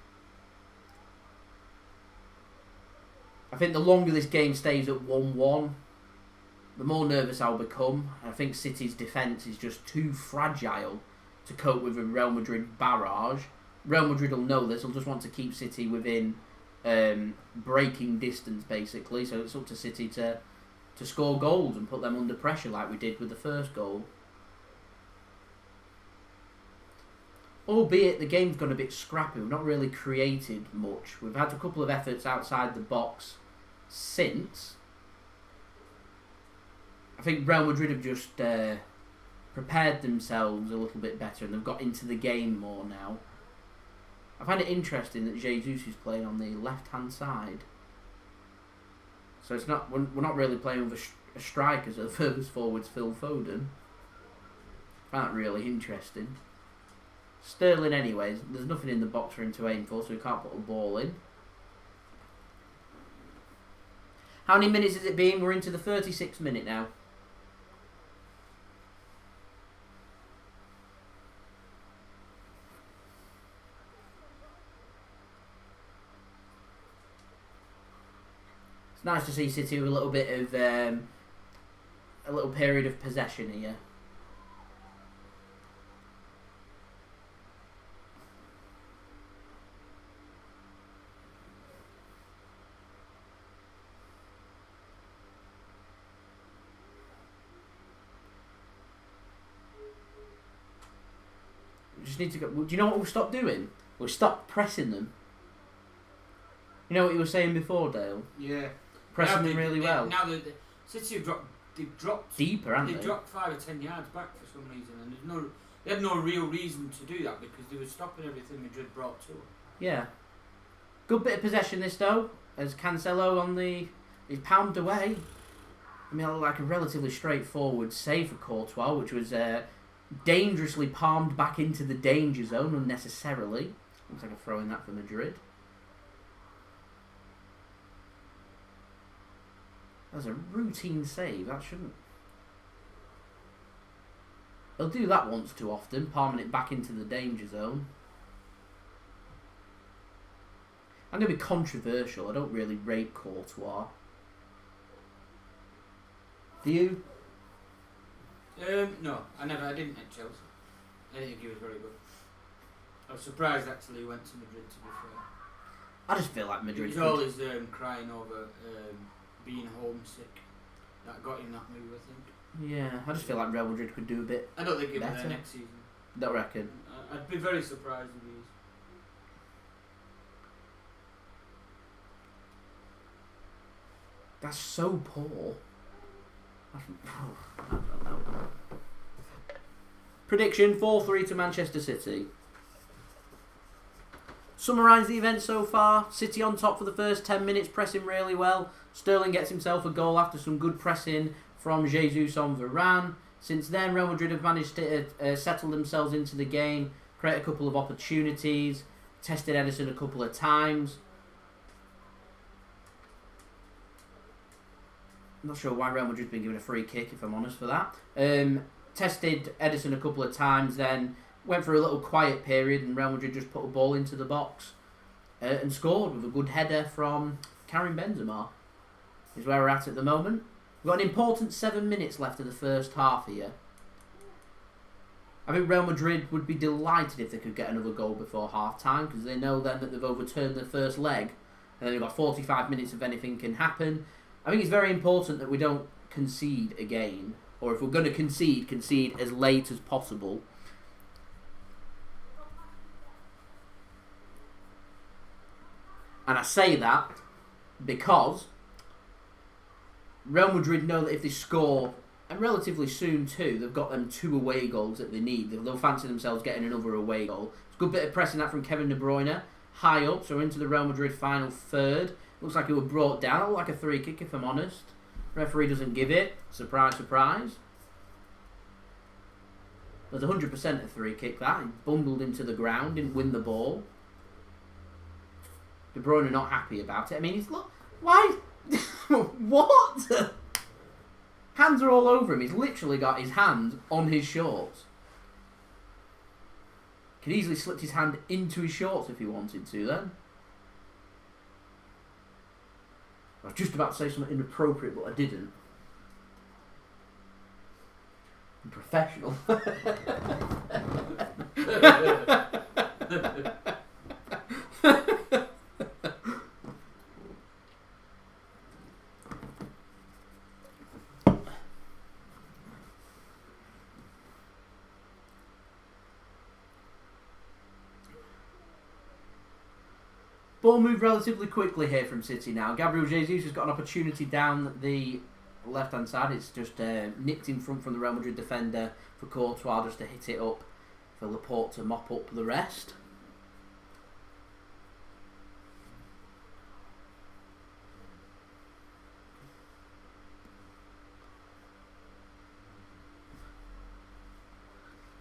I think the longer this game stays at 1-1, the more nervous I'll become. I think City's defence is just too fragile to cope with a Real Madrid barrage. Real Madrid will know this. They'll just want to keep City within breaking distance, basically. So it's up to City to score goals and put them under pressure like we did with the first goal. Albeit the game's gone a bit scrappy. We've not really created much. We've had a couple of efforts outside the box since. I think Real Madrid have just prepared themselves a little bit better and they've got into the game more now. I find it interesting that Jesus is playing on the left-hand side. So it's not we're not really playing with a striker, so the furthest forward's Phil Foden. I find that really interesting. Sterling anyways, there's nothing in the box for him to aim for, so he can't put a ball in. How many minutes has it been? We're into the 36th minute now. It's nice to see City with a little bit of a little period of possession here. We just need to go. Do you know what we'll stop doing? We'll stop pressing them. You know what you were saying before, Dale? Yeah. Pressing them really well. Now City have dropped deeper, haven't they? They've dropped 5 or 10 yards back for some reason, and they had no real reason to do that because they were stopping everything Madrid brought to them. Yeah. Good bit of possession this though, as Cancelo he's palmed away. I mean, like a relatively straightforward save for Courtois, which was dangerously palmed back into the danger zone unnecessarily. Looks like a throw in that for Madrid. That was a routine save. That shouldn't. They'll do that once too often, palming it back into the danger zone. I'm going to be controversial. I don't really rate Courtois. Do you? No, I didn't at Chelsea. I didn't think he was very good. I was surprised actually he went to Madrid, to be fair. I just feel like Madrid. He was always crying over being homesick. That got him that move, I think. Yeah, I just feel like Real Madrid could do a bit. I don't think he'll be better there next season. Don't reckon. I'd be very surprised if he is. That's so poor. I don't know. Prediction 4-3 to Manchester City. Summarise the event so far. City on top for the first 10 minutes, pressing really well. Sterling gets himself a goal after some good pressing from Jesus on Varane. Since then, Real Madrid have managed to settle themselves into the game, create a couple of opportunities, tested Ederson a couple of times. I'm not sure why Real Madrid's been given a free kick, if I'm honest, for that. Tested Ederson a couple of times, then went for a little quiet period, and Real Madrid just put a ball into the box and scored with a good header from Karim Benzema. Is where we're at the moment. We've got an important 7 minutes left of the first half here. I think Real Madrid would be delighted if they could get another goal before half time, because they know then that they've overturned the first leg, and then they've got 45 minutes if anything can happen. I think it's very important that we don't concede again, or if we're going to concede as late as possible. And I say that because Real Madrid know that if they score, and relatively soon too, they've got them 2 away goals that they need. They'll fancy themselves getting another away goal. It's a good bit of pressing that from Kevin De Bruyne. High up, so into the Real Madrid final third. Looks like it was brought down. It looked like a free kick, if I'm honest. Referee doesn't give it. Surprise, surprise. There's 100% a free kick, that. He bumbled into the ground, didn't win the ball. De Bruyne not happy about it. I mean, he's... Look, why? What? Hands are all over him. He's literally got his hand on his shorts. Could easily slipped his hand into his shorts if he wanted to then. I was just about to say something inappropriate, but I didn't. I'm professional. Ball moved relatively quickly here from City now. Gabriel Jesus has got an opportunity down the left-hand side. It's just nicked in front from the Real Madrid defender for Courtois just to hit it up for Laporte to mop up the rest.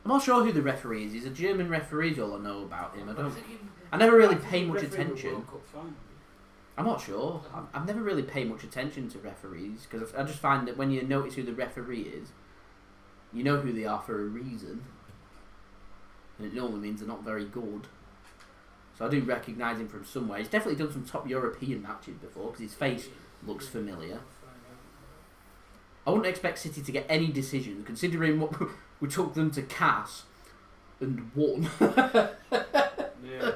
I'm not sure who the referee is. He's a German referee, is all I know about him. I never really pay much attention. I'm not sure. I've never really paid much attention to referees because I just find that when you notice who the referee is, you know who they are for a reason. And it normally means they're not very good. So I do recognise him from somewhere. He's definitely done some top European matches before because his face looks familiar. I wouldn't expect City to get any decisions considering what we took them to CAS and won. Yeah.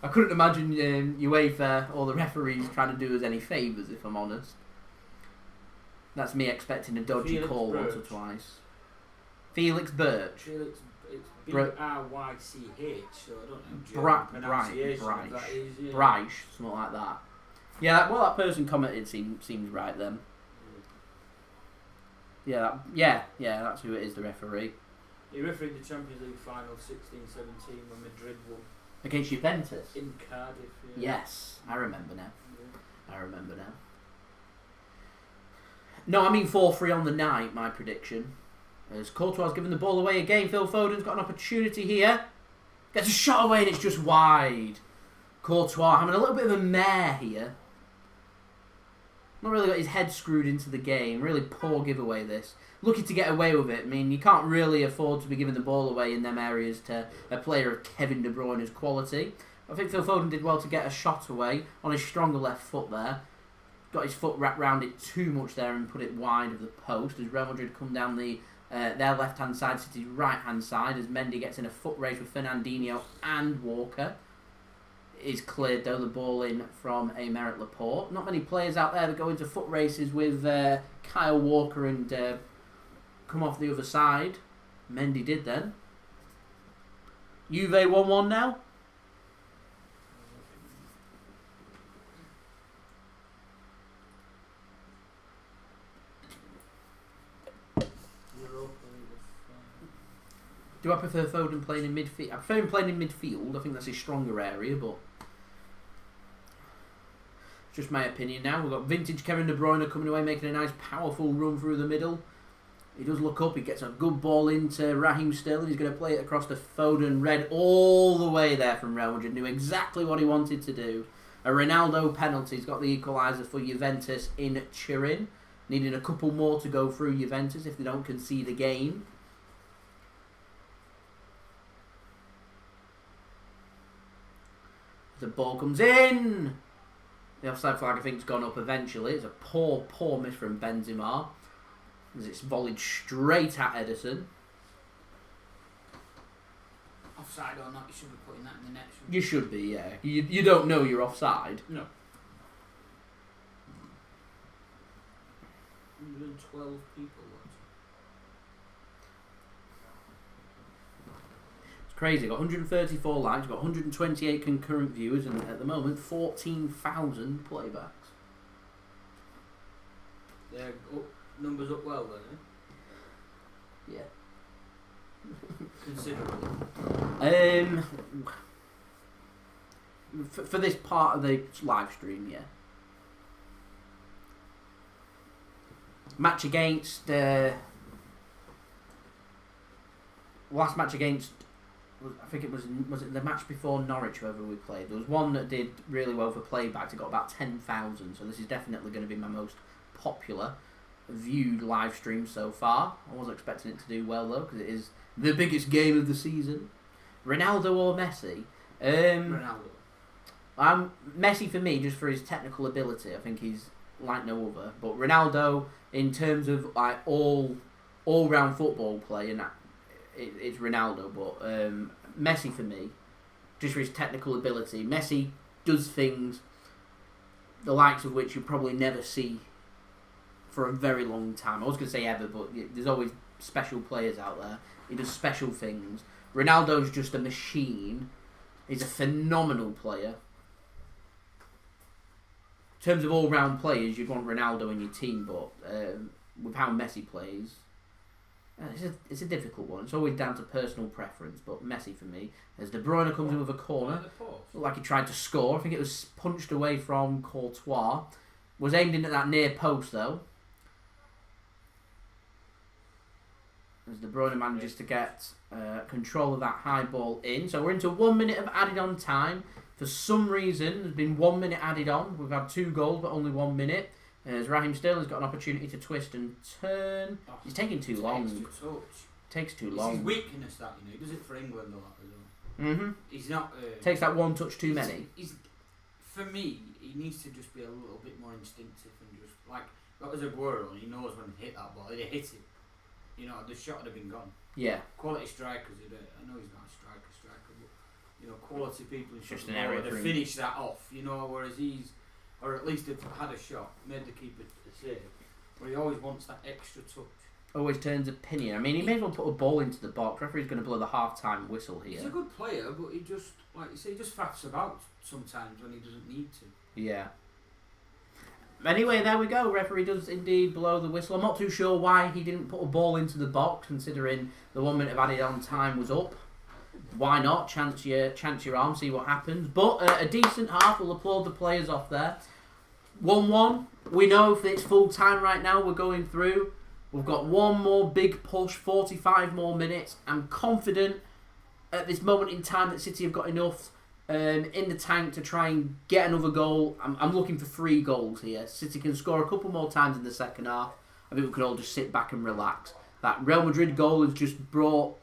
I couldn't imagine UEFA or the referees trying to do us any favours, if I'm honest. That's me expecting a dodgy call once or twice. Felix Birch. Felix, it's B-R-Y-C-H, so I don't know. Pronunciation of that is, yeah. Breich, something like that. Yeah, well, that person commented seems right then. Yeah, that's who it is, the referee. He refereed the Champions League final 16-17 when Madrid won. Against Juventus? In Cardiff, yeah. Yes, I remember now. Yeah. I remember now. No, I mean 4-3 on the night, my prediction. As Courtois given the ball away again, Phil Foden's got an opportunity here. Gets a shot away and it's just wide. Courtois having a little bit of a mare here. Not really got his head screwed into the game. Really poor giveaway this. Lucky to get away with it. I mean, you can't really afford to be giving the ball away in them areas to a player of Kevin De Bruyne's quality. I think Phil Foden did well to get a shot away on his stronger left foot there. Got his foot wrapped round it too much there and put it wide of the post as Real Madrid come down their left-hand side, City's right-hand side as Mendy gets in a foot race with Fernandinho and Walker. It is cleared though, the ball in from Aymeric Laporte. Not many players out there that go into foot races with Kyle Walker and come off the other side. Mendy did then. Juve 1-1 now. Do I prefer Foden playing in midfield? I prefer him playing in midfield. I think that's his stronger area, but it's just my opinion now. We've got vintage Kevin De Bruyne coming away, making a nice powerful run through the middle. He does look up. He gets a good ball into Raheem Sterling. He's going to play it across to Foden. Read all the way there from Real Madrid. Knew exactly what he wanted to do. A Ronaldo penalty. He's got the equaliser for Juventus in Turin. Needing a couple more to go through Juventus if they don't concede a game. The ball comes in. The offside flag, I think, has gone up eventually. It's a poor miss from Benzema. As it's volleyed straight at Ederson. Offside or not, you should be putting that in the net. You should be, yeah. You don't know you're offside. No. 112 people watching. Crazy, got 134 likes, got 128 concurrent viewers, and at the moment 14,000 playbacks. Yeah, numbers up well then, Yeah. Considerably. For this part of the live stream, yeah. Match against last match against. I think it was it the match before Norwich, whoever we played. There was one that did really well for playbacks. It got about 10,000, so this is definitely going to be my most popular viewed live stream so far. I wasn't expecting it to do well though, because it is the biggest game of the season. Ronaldo or Messi? Ronaldo. Messi for me, just for his technical ability, I think he's like no other. But Ronaldo, in terms of like all round football play, and it's Ronaldo. But Messi for me, just for his technical ability, Messi does things the likes of which you probably never see for a very long time. I was going to say ever, but there's always special players out there. He does special things. Ronaldo's just a machine. He's a phenomenal player. In terms of all-round players, you'd want Ronaldo in your team, but with how Messi plays, it's a difficult one. It's always down to personal preference, but Messi for me. As De Bruyne comes in with a corner, looked like he tried to score. I think it was punched away from Courtois. Was aimed in at that near post, though. As De Bruyne manages to get control of that high ball in. So we're into 1 minute of added on time. For some reason, there's been 1 minute added on. We've had 2 goals, but only 1 minute. As Raheem Sterling's got an opportunity to twist and turn. He's taking too long. Takes too long. It's his weakness that, He does it for England a lot as well. Mm-hmm. He's not... Takes that one touch too many. For me, he needs to just be a little bit more instinctive and just... Like, that was Aguero, and he knows when to hit that ball. He'd have hit it. The shot would have been gone. Yeah. Quality strikers, I know he's not a striker, but quality people. It's just an area to finish that off. Whereas or at least if had a shot, made the keeper a save. But he always wants that extra touch. Always turns opinion. I mean, he may as well put a ball into the box. Referee's going to blow the half-time whistle here. He's a good player, but he just, like you say, he just faffs about sometimes when he doesn't need to. Yeah. Anyway, there we go. Referee does indeed blow the whistle. I'm not too sure why he didn't put a ball into the box, considering the 1 minute of added on time was up. Why not? Chance your arm, see what happens. But a decent half. We'll applaud the players off there. 1-1. We know if it's full time right now, we're going through. We've got one more big push, 45 more minutes. I'm confident at this moment in time that City have got enough in the tank to try and get another goal. I'm looking for 3 goals here. City can score a couple more times in the second half. I think we can all just sit back and relax. That Real Madrid goal has just brought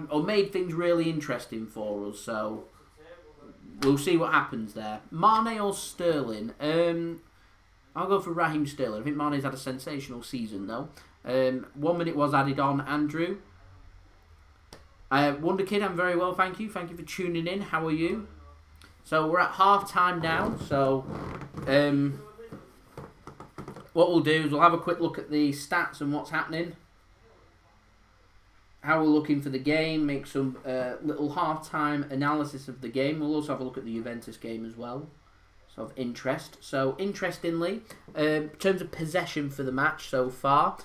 or made things really interesting for us. So we'll see what happens there. Mane or Sterling? I'll go for Raheem Sterling. I think Mane's had a sensational season though. 1 minute was added on. Andrew. Wonder Kid, I'm very well, thank you. Thank you for tuning in. How are you? So we're at half time now. So what we'll do is we'll have a quick look at the stats and what's happening. How we're looking for the game, make some little half-time analysis of the game. We'll also have a look at the Juventus game as well. So of interest. So interestingly, in terms of possession for the match so far,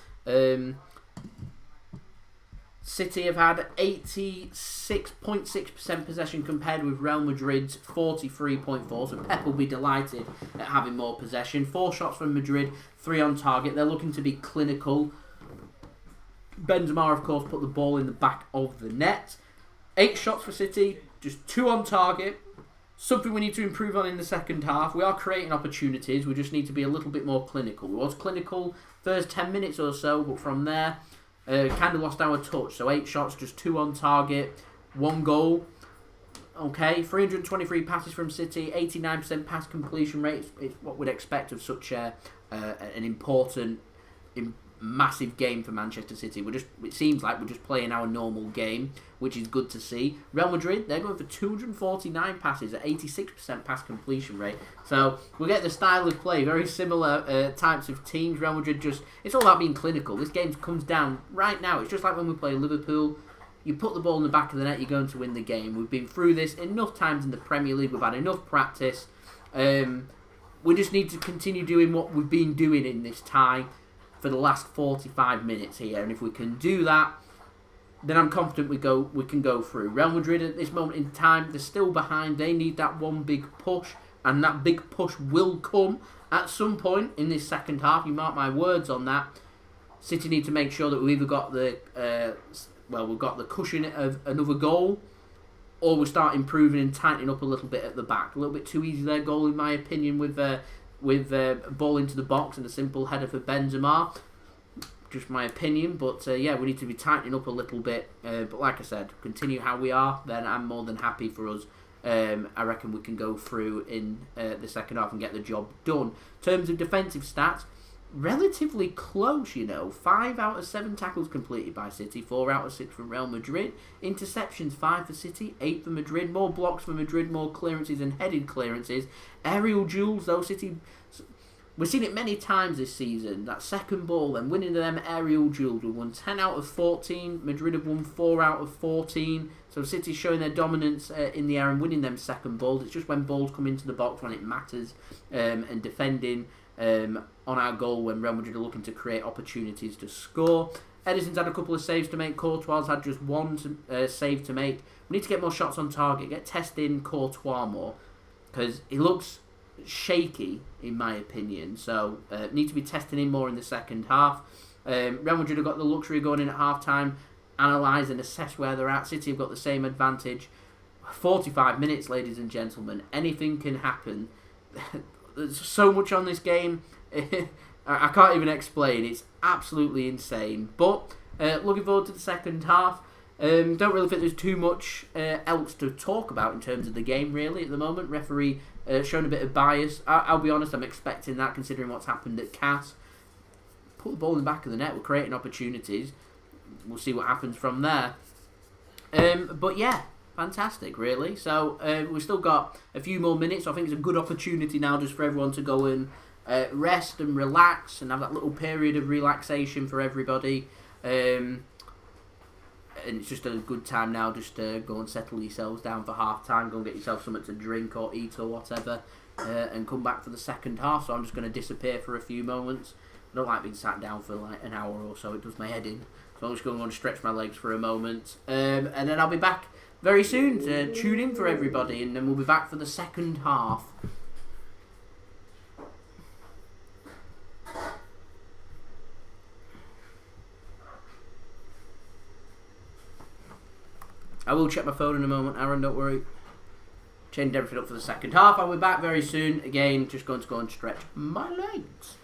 City have had 86.6% possession compared with Real Madrid's 43.4%. So Pep will be delighted at having more possession. 4 shots from Madrid, 3 on target. They're looking to be clinical. Benzema, of course, put the ball in the back of the net. 8 shots for City, just 2 on target. Something we need to improve on in the second half. We are creating opportunities. We just need to be a little bit more clinical. We was clinical first 10 minutes or so, but from there, kind of lost our touch. So 8 shots, just 2 on target, 1 goal. Okay, 323 passes from City, 89% pass completion rate. It's what we'd expect of such an important, massive game for Manchester City. It seems like we're just playing our normal game, which is good to see. Real Madrid, they're going for 249 passes at 86% pass completion rate. So we get the style of play, very similar types of teams. Real Madrid it's all about being clinical. This game comes down right now. It's just like when we play Liverpool. You put the ball in the back of the net, you're going to win the game. We've been through this enough times in the Premier League. We've had enough practice. We just need to continue doing what we've been doing in this tie for the last 45 minutes here, and if we can do that, then I'm confident we can go through. Real Madrid at this moment in time, they're still behind. They need that one big push, and that big push will come at some point in this second half. You mark my words on that. City need to make sure that we've either got we've got the cushion of another goal, or we start improving and tightening up a little bit at the back. A little bit too easy their goal, in my opinion, with a ball into the box and a simple header for Benzema. Just my opinion, but we need to be tightening up a little bit. But like I said, continue how we are, then I'm more than happy for us I reckon we can go through in the second half and get the job done. In terms of defensive stats, relatively close, 5 out of 7 tackles completed by City, 4 out of 6 from Real Madrid. Interceptions, 5 for City, 8 for Madrid. More blocks for Madrid, more clearances and headed clearances. Aerial duels, though, City... We've seen it many times this season, that second ball and winning them aerial duels. We won 10 out of 14, Madrid have won 4 out of 14. So City's showing their dominance in the air and winning them second balls. It's just when balls come into the box when it matters, and defending on our goal when Real Madrid are looking to create opportunities to score. Ederson's had a couple of saves to make, Courtois had just one save to make. We need to get more shots on target, get testing Courtois more, because he looks shaky in my opinion, so need to be testing him more in the second half. Real Madrid have got the luxury of going in at half time, analyse and assess where they're at. City have got the same advantage. 45 minutes, ladies and gentlemen, anything can happen. There's so much on this game, I can't even explain. It's absolutely insane, but looking forward to the second half. Don't really think there's too much else to talk about in terms of the game really at the moment. Referee showing a bit of bias. I'll be honest, I'm expecting that considering what's happened at CAS. Put the ball in the back of the net, we're creating opportunities. We'll see what happens from there. But yeah, fantastic really. So we've still got a few more minutes. So I think it's a good opportunity now just for everyone to go and rest and relax and have that little period of relaxation for everybody. And it's just a good time now just to go and settle yourselves down for half time, go and get yourself something to drink or eat or whatever, and come back for the second half. So I'm just going to disappear for a few moments. I don't like being sat down for like an hour or so, it does my head in. So I'm just going to stretch my legs for a moment, and then I'll be back very soon to tune in for everybody, and then we'll be back for the second half. I will check my phone in a moment, Aaron, don't worry. Changed everything up for the second half. I'll be back very soon. Again, just going to go and stretch my legs.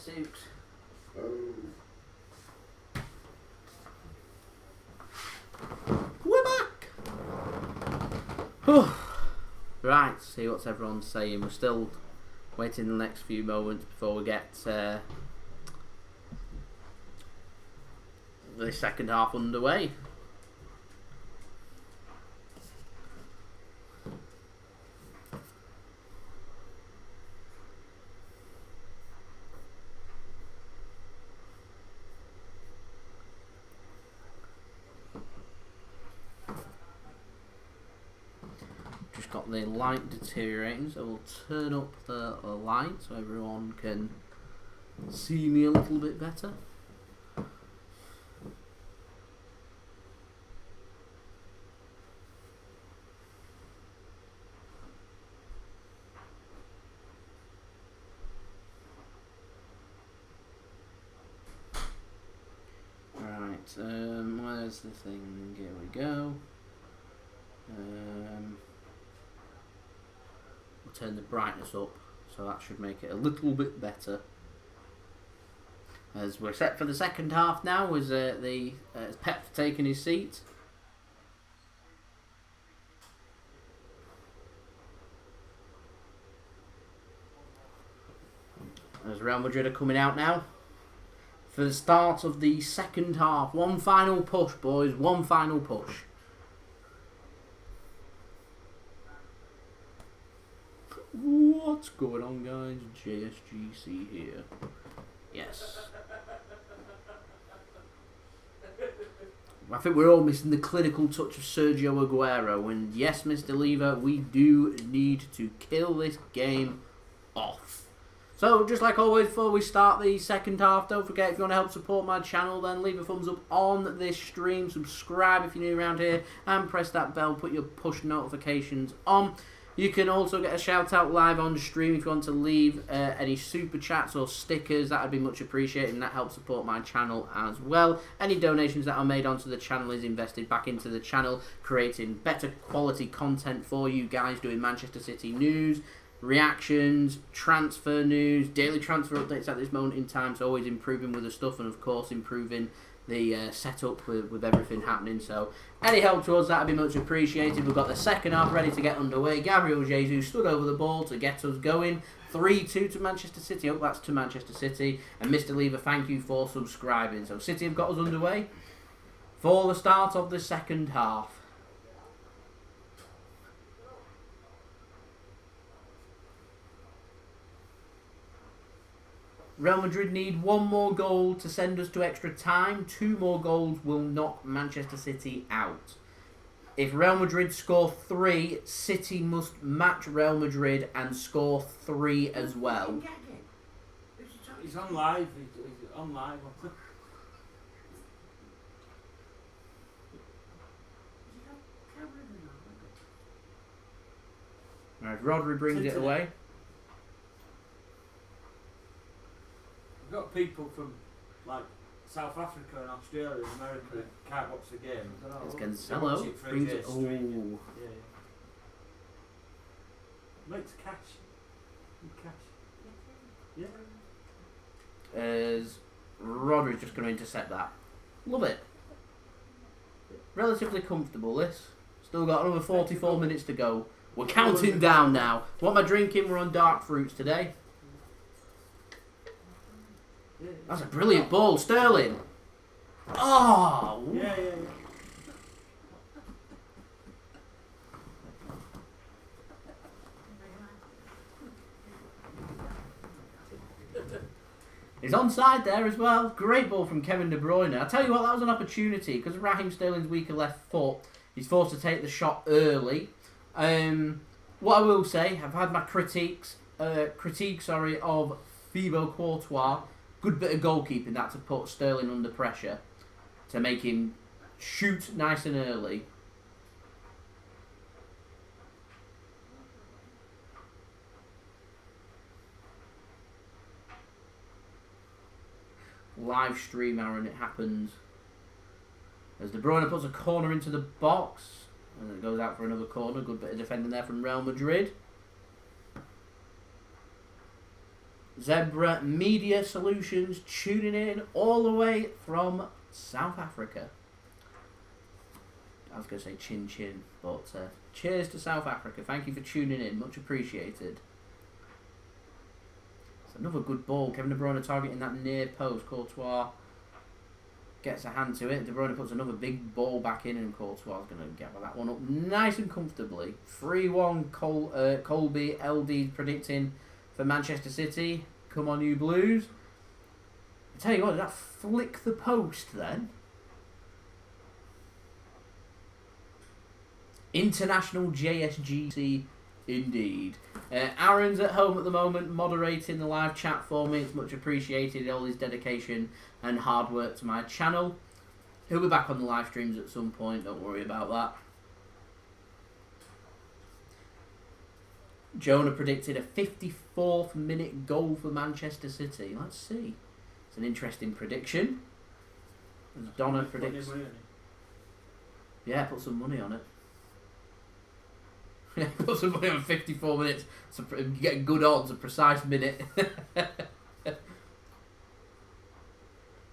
wetsuit. We're back! Right, see what's everyone's saying. We're still waiting the next few moments before we get the second half underway. Just got the light deteriorating, so we'll turn up the light so everyone can see me a little bit better. Where's the thing? Here we go. We'll turn the brightness up, so that should make it a little bit better. As we're set for the second half now, as Pep's taking his seat. As Real Madrid are coming out now for the start of the second half. One final push, boys. One final push. What's going on, guys? JSGC here. Yes. I think we're all missing the clinical touch of Sergio Aguero. And yes, Mr. Lever, we do need to kill this game off. So, just like always, before we start the second half, don't forget, if you want to help support my channel, then leave a thumbs up on this stream, subscribe if you're new around here, and press that bell, put your push notifications on. You can also get a shout out live on the stream if you want to leave any super chats or stickers. That would be much appreciated, and that helps support my channel as well. Any donations that are made onto the channel is invested back into the channel, creating better quality content for you guys, doing Manchester City news, reactions, transfer news, daily transfer updates at this moment in time, so always improving with the stuff, and of course improving the setup with everything happening. So any help to us, that would be much appreciated. We've got the second half ready to get underway. Gabriel Jesus stood over the ball to get us going. 3-2 to Manchester City. Oh, that's to Manchester City. And Mr. Lever, thank you for subscribing. So City have got us underway for the start of the second half. Real Madrid need one more goal to send us to extra time. 2 more goals will knock Manchester City out. If Real Madrid score 3, City must match Real Madrid and score 3 as well. He's on live. He's on live. Right, Rodri brings it away. We've got people from like South Africa and Australia and America that can't watch the game. It's Cancelo. Brings it. Oh. Yeah. Makes cash. Yeah. As Rodri's just going to intercept that. Love it. Relatively comfortable, this. Still got another 44 minutes to go. We're counting down now. What am I drinking? We're on dark fruits today. That's a brilliant ball, Sterling. Oh! Yeah. He's onside there as well. Great ball from Kevin De Bruyne. I tell you what, that was an opportunity because Raheem Sterling's weaker left foot. He's forced to take the shot early. What I will say, I've had my critique of Thibaut Courtois. Good bit of goalkeeping that to put Sterling under pressure to make him shoot nice and early. Live stream, Aaron, it happens. As De Bruyne puts a corner into the box, and it goes out for another corner. Good bit of defending there from Real Madrid. Zebra Media Solutions tuning in all the way from South Africa. I was going to say chin chin, but cheers to South Africa. Thank you for tuning in. Much appreciated. It's another good ball. Kevin De Bruyne targeting that near post. Courtois gets a hand to it. De Bruyne puts another big ball back in, and Courtois is going to get that one up nice and comfortably. 3-1 Colby LD predicting for Manchester City. Come on, you Blues. I tell you what, did that flick the post then? International JSGC indeed. Aaron's at home at the moment, moderating the live chat for me. It's much appreciated, all his dedication and hard work to my channel. He'll be back on the live streams at some point, don't worry about that. Jonah predicted a 54th minute goal for Manchester City. Let's see. It's an interesting prediction. As Donna predicts. Yeah, put some money on it. Yeah, put some money on 54 minutes. So you get good odds, a precise minute.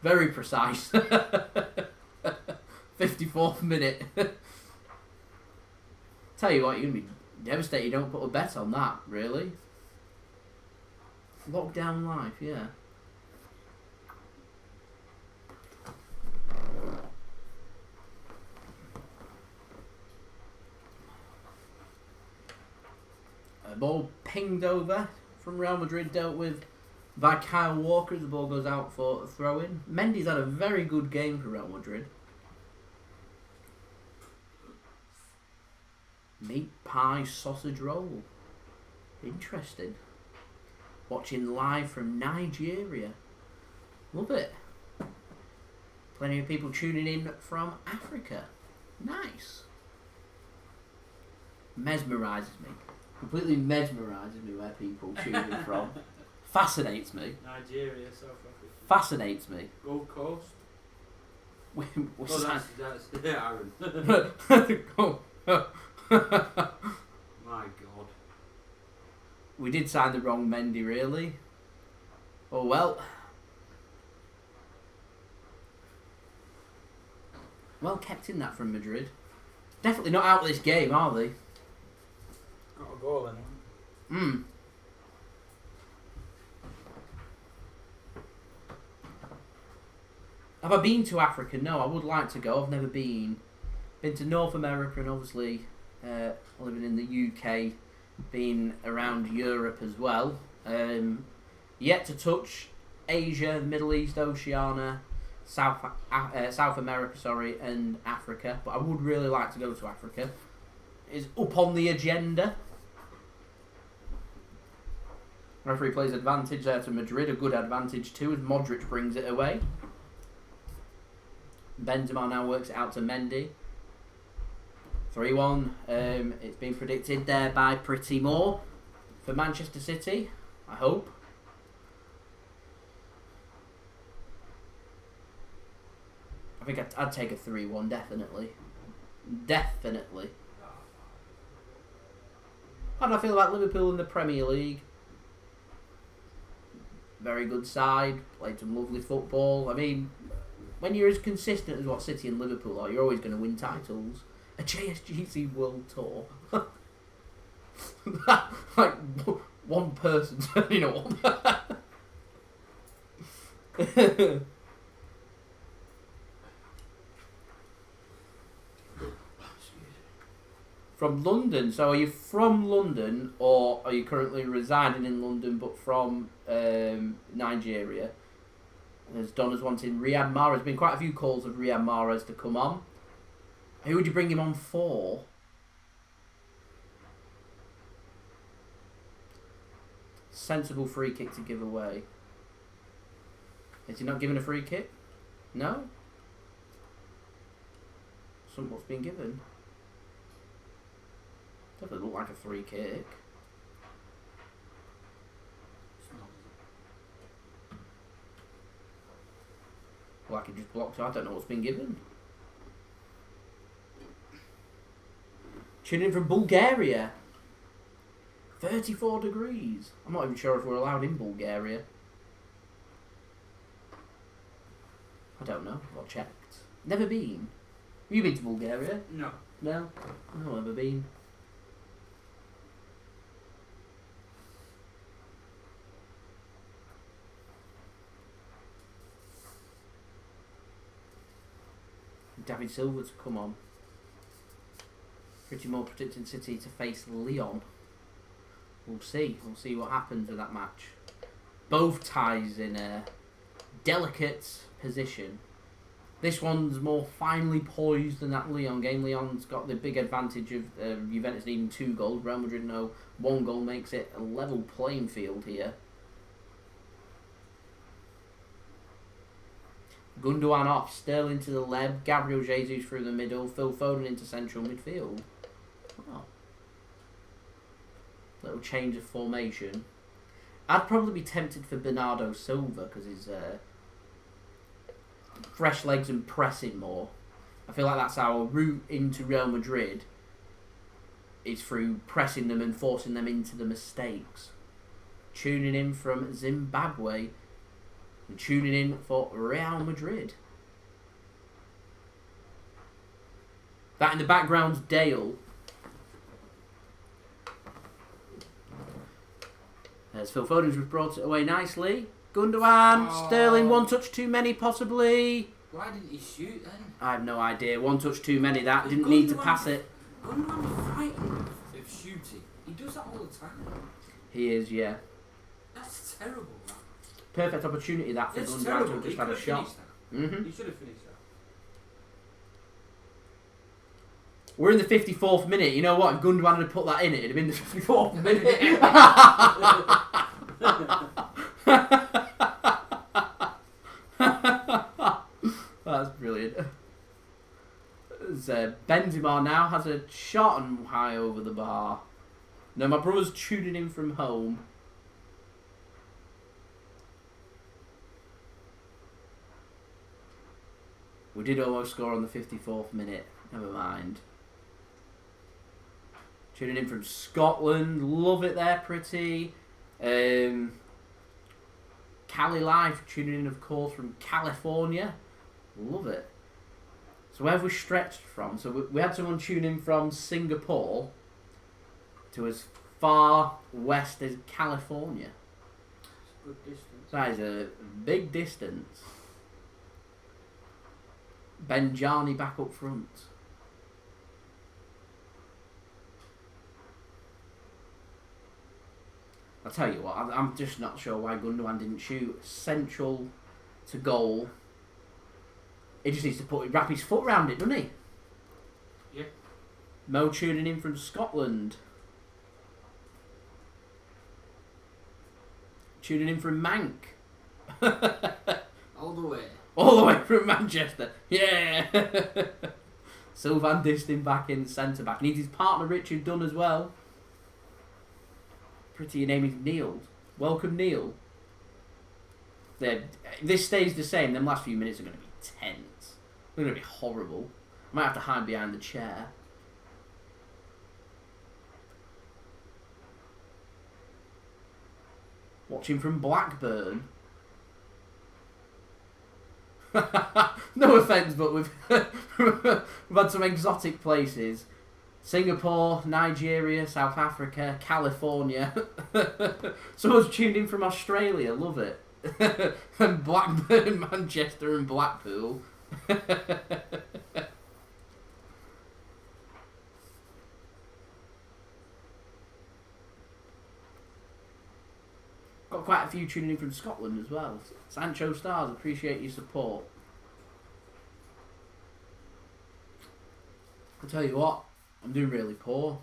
Very precise. 54th minute. Tell you what, you're going to be devastated you don't put a bet on that, really. Lockdown life, yeah. A ball pinged over from Real Madrid, dealt with by Kyle Walker as the ball goes out for a throw-in. Mendy's had a very good game for Real Madrid. Meat pie sausage roll. Interesting. Watching live from Nigeria. Love it. Plenty of people tuning in from Africa. Nice. Mesmerises me. Completely mesmerises me where people tune in from. Fascinates me. Nigeria, South Africa. Fascinates me. Gold Coast. What's that's Aaron. My God. We did sign the wrong Mendy, really. Oh well. Well kept in that from Madrid. Definitely not out of this game, are they? Got a goal in it. Have I been to Africa? No, I would like to go. I've never been. Been to North America and obviously living in the UK, been around Europe as well. Yet to touch Asia, Middle East, Oceania, South America, and Africa. But I would really like to go to Africa. It's up on the agenda. Referee plays advantage there to Madrid, a good advantage too, as Modric brings it away. Benzema now works it out to Mendy. 3-1. It's been predicted there by Pretty More for Manchester City, I hope. I think I'd take a 3-1, definitely. Definitely. How do I feel about Liverpool in the Premier League? Very good side, played some lovely football. I mean, when you're as consistent as what City and Liverpool are, you're always going to win titles. A JSGC World Tour. Like, one person turning up. From London. So are you from London, or are you currently residing in London but from Nigeria? As Donna's wanting Riyad Mahrez. There's been quite a few calls of Riyad Mahrez to come on. Who would you bring him on for? Sensible free kick to give away. Is he not given a free kick? No? What's been given? Doesn't look like a free kick. Well, I can just block, so I don't know what's been given. Tuning in from Bulgaria. 34 degrees. I'm not even sure if we're allowed in Bulgaria. I don't know. Not checked. Never been. Have you been to Bulgaria? No. No? No, never been. David Silva to come on. Pretty more predicting City to face Lyon. We'll see. We'll see what happens with that match. Both ties in a delicate position. This one's more finely poised than that Lyon game. Lyon's got the big advantage of Juventus needing 2 goals. Real Madrid no 1 goal makes it a level playing field here. Gundogan off, Sterling to the left, Gabriel Jesus through the middle, Phil Foden into central midfield. Oh. Little change of formation. I'd probably be tempted for Bernardo Silva because he's fresh legs and pressing more. I feel like that's our route into Real Madrid is through pressing them and forcing them into the mistakes. Tuning in from Zimbabwe and tuning in for Real Madrid. That in the background's Dale. As Phil Foden's brought it away nicely. Gundogan, Sterling, 1 touch too many possibly. Why didn't he shoot then? I have no idea. 1 touch too many. That didn't need to pass it. Gundogan's frightened of shooting. He does that all the time. He is, yeah. That's terrible. That. Perfect opportunity that for Gundogan to have just had a shot. He should have finished that. We're in the 54th minute. You know what? If Gundogan had put that in, it'd have been the 54th minute. That's brilliant. Benzema now has a shot and high over the bar. No, my brother's tuning in from home. We did almost score on the 54th minute. Never mind. Tuning in from Scotland. Love it there, pretty. Cali Live tuning in, of course, from California. Love it. So where have we stretched from? So we had someone tune in from Singapore to as far west as California. It's a good distance. That is a big distance. Benjani back up front. I'll tell you what, I'm just not sure why Gundogan didn't shoot central to goal. He just needs to wrap his foot around it, doesn't he? Yeah. Mo tuning in from Scotland. Tuning in from Mank. All the way. All the way from Manchester. Yeah. Sylvan Distin back in centre back. Needs his partner Richard Dunn as well. Pretty, your name is Neil. Welcome, Neil. If this stays the same, them last few minutes are going to be tense. They're going to be horrible. I might have to hide behind the chair. Watching from Blackburn. No offence, but we've had some exotic places. Singapore, Nigeria, South Africa, California. Someone's tuned in from Australia, love it. And Blackburn, Manchester and Blackpool. Got quite a few tuning in from Scotland as well. Sancho Stars, appreciate your support. I'll tell you what, I'm doing really poor.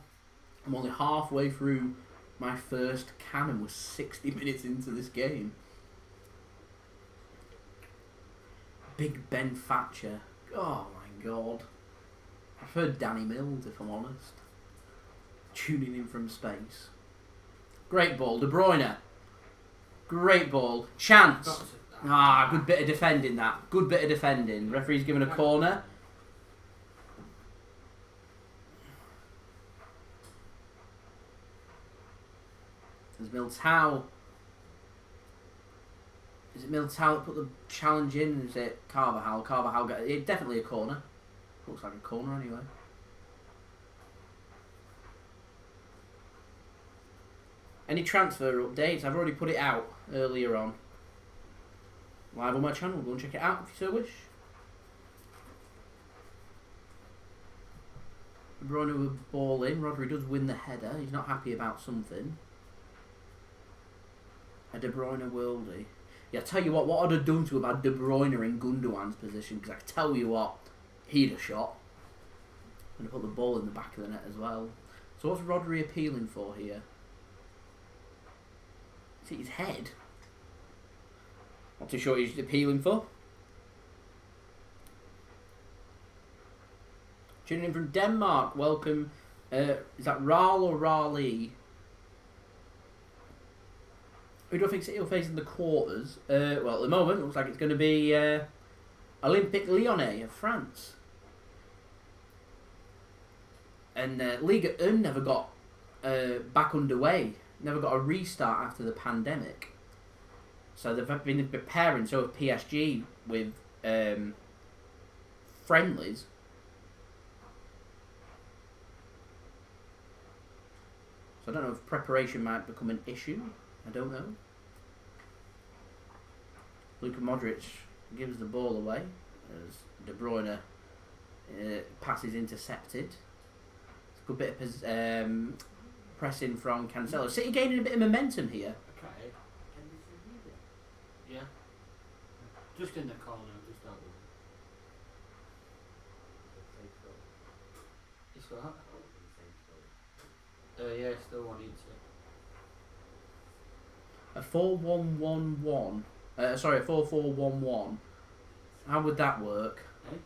I'm only halfway through my first can and we're 60 minutes into this game. Big Ben Thatcher. Oh my god. I've heard Danny Mills, if I'm honest. Tuning in from space. Great ball, De Bruyne. Great ball. Chance. Ah, good bit of defending that. Good bit of defending. Referee's given a corner. There's Militao. Is it Militao that put the challenge in? Is it Carvajal? Carvajal got it. Definitely a corner. Looks like a corner anyway. Any transfer updates? I've already put it out earlier on. Live on my channel. Go and check it out if you so wish. Bruyne with ball in. Rodri does win the header. He's not happy about something. A De Bruyne worldie. Yeah, I tell you what I'd have done to about De Bruyne in Gundogan's position, because I can tell you what, he'd have shot. And put the ball in the back of the net as well. So what's Rodri appealing for here? Is it his head? Not too sure what he's appealing for. Tuning in from Denmark, welcome. Is that Ral or Raleigh? Who do I think City will face in the quarters? Well, at the moment, it looks like it's going to be Olympique Lyonnais of France. And Ligue 1 never got back underway. Never got a restart after the pandemic. So they've been preparing, so have PSG, with friendlies. So I don't know if preparation might become an issue. I don't know. Luka Modric gives the ball away as De Bruyne pass is intercepted. It's a good bit of pressing from Cancelo. City gaining a bit of momentum here. Okay. Yeah. Just in the corner, just out there. It's what? Yeah, still one each. A 4-1-1-1. Sorry, a 4-4-1-1. How would that work? Eh?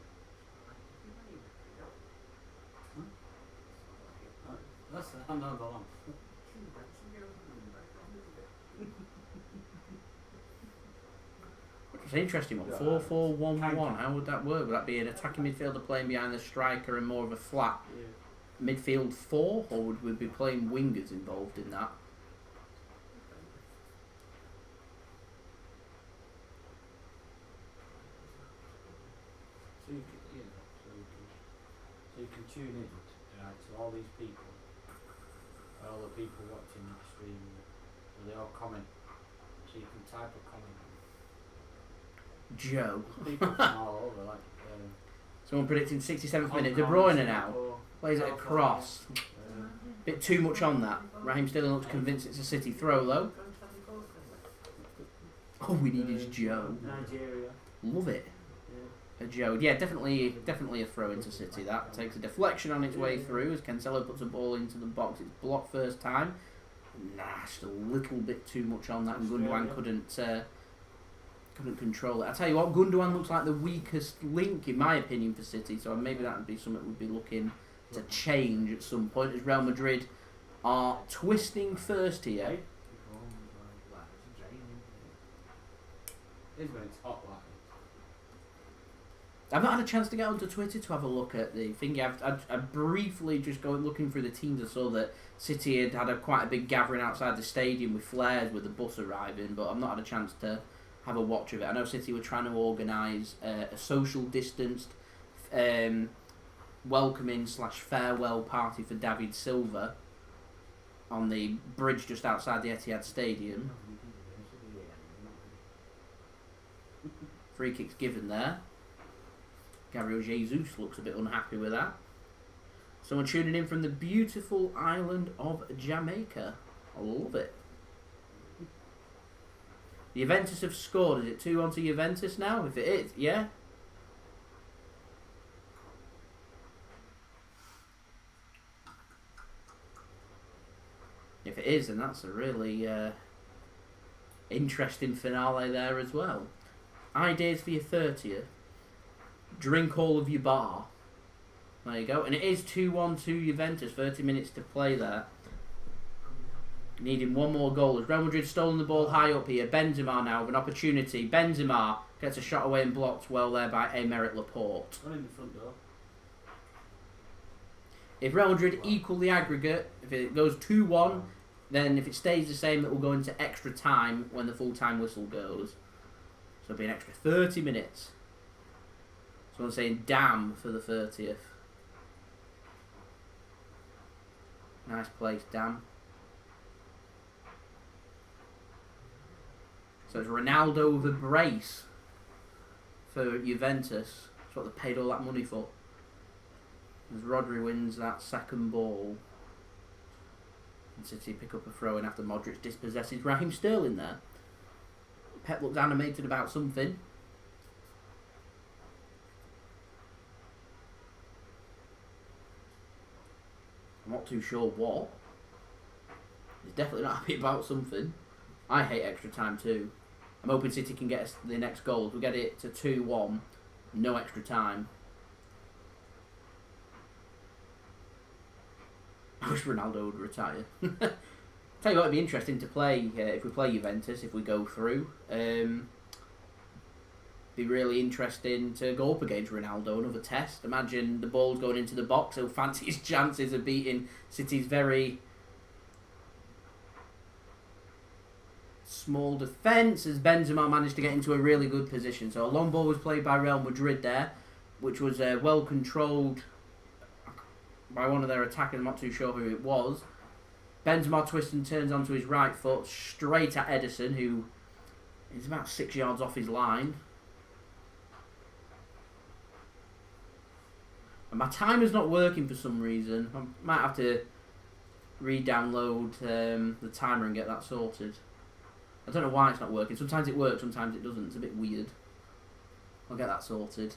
That's another one. It's an interesting one. 4-4-1-1. How would that work? Would that be an attacking midfielder playing behind the striker and more of a flat midfield four, or would we be playing wingers involved in that? So you can tune in, right, to all these people, all the people watching that stream, they all comment, so you can type a comment. Joe. People from all over, like. Someone predicting 67th minute. De Bruyne now plays it across. Bit too much on that. Raheem Sterling looks convinced it's a City throw though. All we need is Joe. Nigeria. Love it. A Joe. Yeah, definitely a throw into City. That takes a deflection on its way through as Cancelo puts a ball into the box. It's blocked first time. Nah, just a little bit too much on that, and Gundogan couldn't control it. I tell you what, Gundogan looks like the weakest link in my opinion for City, so maybe that would be something we'd be looking to change at some point, as Real Madrid are twisting first here. I've not had a chance to get onto Twitter to have a look at the thing. I briefly just going looking through the teams. I saw that City had quite a big gathering outside the stadium with flares with the bus arriving, but I've not had a chance to have a watch of it. I know City were trying to organise a social distanced welcoming / farewell party for David Silva on the bridge just outside the Etihad Stadium. Free kicks given there. Gabriel Jesus looks a bit unhappy with that. Someone tuning in from the beautiful island of Jamaica. I love it. Juventus have scored. Is it 2-1 to Juventus now? If it is, yeah. If it is, then that's a really interesting finale there as well. Ideas for your 30th. Drink all of your bar. There you go. And it is 2-1 to Juventus. 30 minutes to play there. Needing one more goal. As Real Madrid stolen the ball high up here. Benzema now with an opportunity. Benzema gets a shot away and blocked well there by Aymeric Laporte. One in the front door. If Real Madrid equal the aggregate, if it goes 2-1, Then if it stays the same, it will go into extra time when the full-time whistle goes. So it'll be an extra 30 minutes. So I'm saying damn for the 30th. Nice place, damn. So it's Ronaldo with a brace for Juventus. That's what they paid all that money for. As Rodri wins that second ball. And City pick up a throw in after Modric dispossesses Raheem Sterling there. Pep looks animated about something. I'm not too sure what. He's definitely not happy about something. I hate extra time too. I'm hoping City can get us the next goal. If we get it to 2-1, no extra time. I wish Ronaldo would retire. Tell you what, it'd be interesting to play if we play Juventus, if we go through. Be really interesting to go up against Ronaldo, another test. Imagine the ball's going into the box, he'll fancy his chances of beating City's very small defence, as Benzema managed to get into a really good position. So a long ball was played by Real Madrid there, which was well controlled by one of their attackers. I'm not too sure who it was. Benzema twists and turns onto his right foot straight at Ederson, who is about 6 yards off his line. And my timer's not working for some reason. I might have to re-download the timer and get that sorted. I don't know why it's not working. Sometimes it works, sometimes it doesn't. It's a bit weird. I'll get that sorted.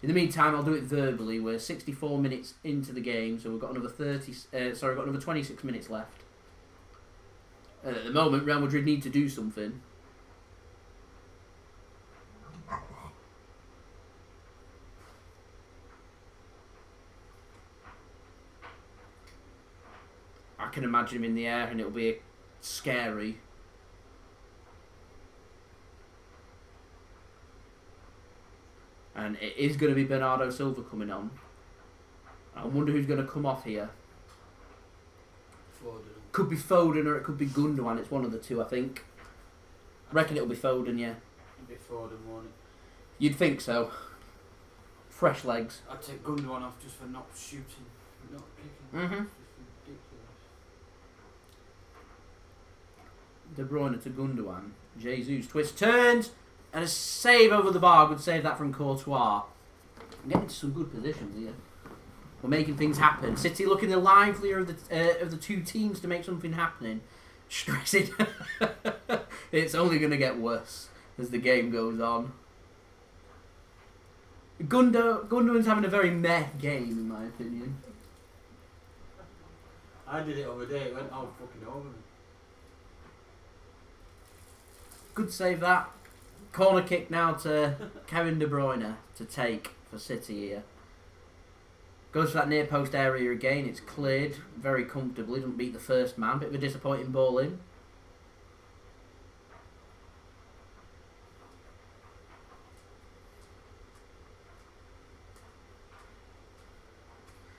In the meantime, I'll do it verbally. We're 64 minutes into the game, so we've got another 26 minutes left. At the moment, Real Madrid need to do something. I can imagine him in the air, and it'll be scary. And it is going to be Bernardo Silva coming on. I wonder who's going to come off here. Foden. Could be Foden or it could be Gundogan. It's one of the two, I think. I reckon it'll be Foden, yeah. It'll be Foden, won't it? You'd think so. Fresh legs. I'd take Gundogan off just for not shooting, not kicking. Mm-hmm. It's ridiculous. De Bruyne to Gundogan. Jesus twist, turns, and a save over the bar. Good save that from Courtois. I'm getting into some good positions here. We're making things happen. City looking the livelier of the two teams to make something happening. Stressing. It's only going to get worse as the game goes on. Gundogan's having a very meh game, in my opinion. I did it over there. It went all fucking over me. Good save that. Corner kick now to Kevin De Bruyne to take for City here. Goes for that near post area again. It's cleared very comfortably. Doesn't beat the first man. Bit of a disappointing ball in.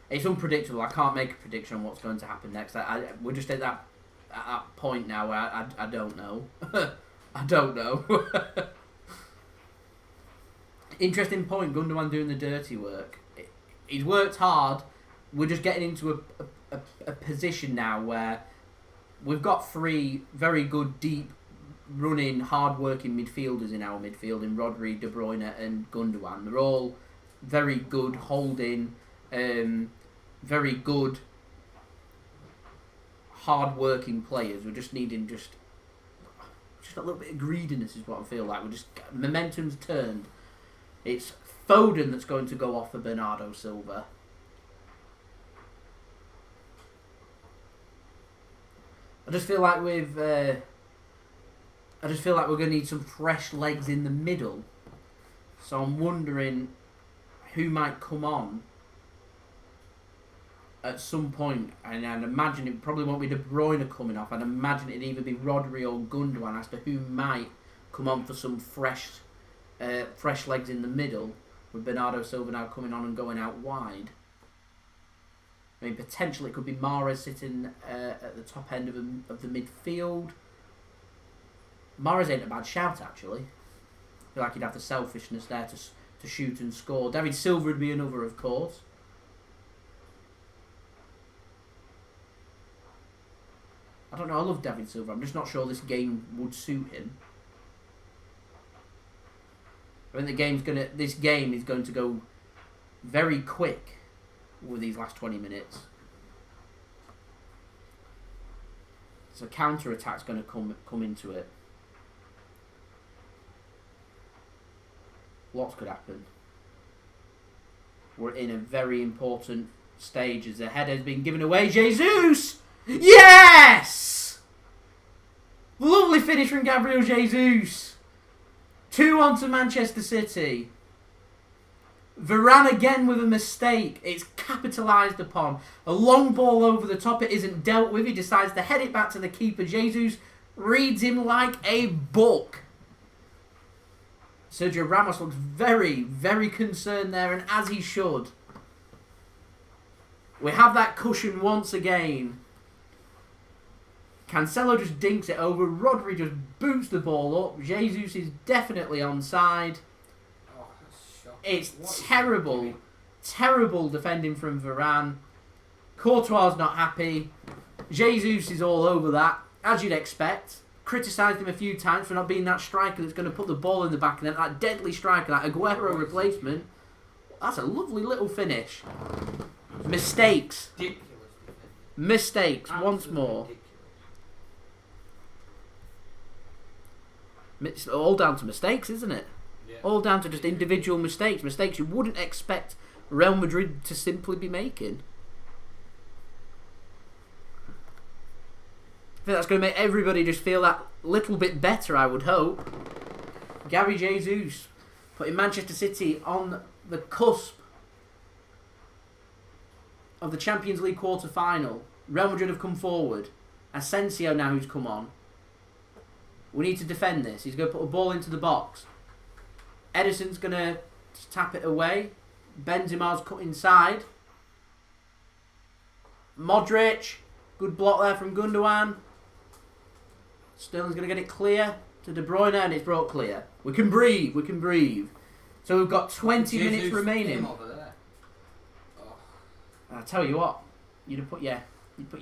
It's unpredictable. I can't make a prediction on what's going to happen next. We're just at that point now where I don't know. I don't know. Interesting point. Gundogan doing the dirty work. He's worked hard. We're just getting into a position now where we've got three very good, deep, running, hard-working midfielders in our midfield in Rodri, De Bruyne and Gundogan. They're all very good holding, very good, hard-working players. We're just needing just a little bit of greediness is what I feel like. Momentum's turned. It's Foden that's going to go off for Bernardo Silva. I just feel like we're going to need some fresh legs in the middle. So I'm wondering who might come on at some point, and I'd imagine it probably won't be De Bruyne coming off. I'd imagine it'd either be Rodri or Gundogan as to who might come on for some fresh legs in the middle, with Bernardo Silva now coming on and going out wide. I mean, potentially it could be Mahrez sitting at the top end of the midfield. Mahrez ain't a bad shout, actually. I feel like he'd have the selfishness there to shoot and score. David Silva would be another, of course. I don't know, I love David Silva. I'm just not sure this game would suit him. I think this game is going to go very quick with these last 20 minutes. So counter-attack's going to come into it. Lots could happen. We're in a very important stage as the header has been given away. Jesus! Yes! Lovely finish from Gabriel Jesus. 2-1 to Manchester City. Varane again with a mistake. It's capitalised upon. A long ball over the top. It isn't dealt with. He decides to head it back to the keeper. Jesus reads him like a book. Sergio Ramos looks very, very concerned there, and as he should. We have that cushion once again. Cancelo just dinks it over. Rodri just boots the ball up. Jesus is definitely onside. Oh, that's shocking. It's terrible. Terrible defending from Varane. Courtois not happy. Jesus is all over that, as you'd expect. Criticised him a few times for not being that striker that's going to put the ball in the back of net. That deadly striker, that Aguero replacement. That's a lovely little finish. Mistakes. Ridiculous. Mistakes, once Absolutely more. ridiculous. It's all down to mistakes, isn't it? Yeah. All down to just individual mistakes. Mistakes you wouldn't expect Real Madrid to simply be making. I think that's going to make everybody just feel that little bit better, I would hope. Gary Jesus putting Manchester City on the cusp of the Champions League quarter-final. Real Madrid have come forward. Asensio now who's come on. We need to defend this. He's going to put a ball into the box. Ederson's going to tap it away. Benzema's cut inside. Modric. Good block there from Gundogan. Sterling's going to get it clear to De Bruyne, and it's brought clear. We can breathe. We can breathe. So we've got 20 minutes remaining. Over there. Oh. I tell you what, you'd put your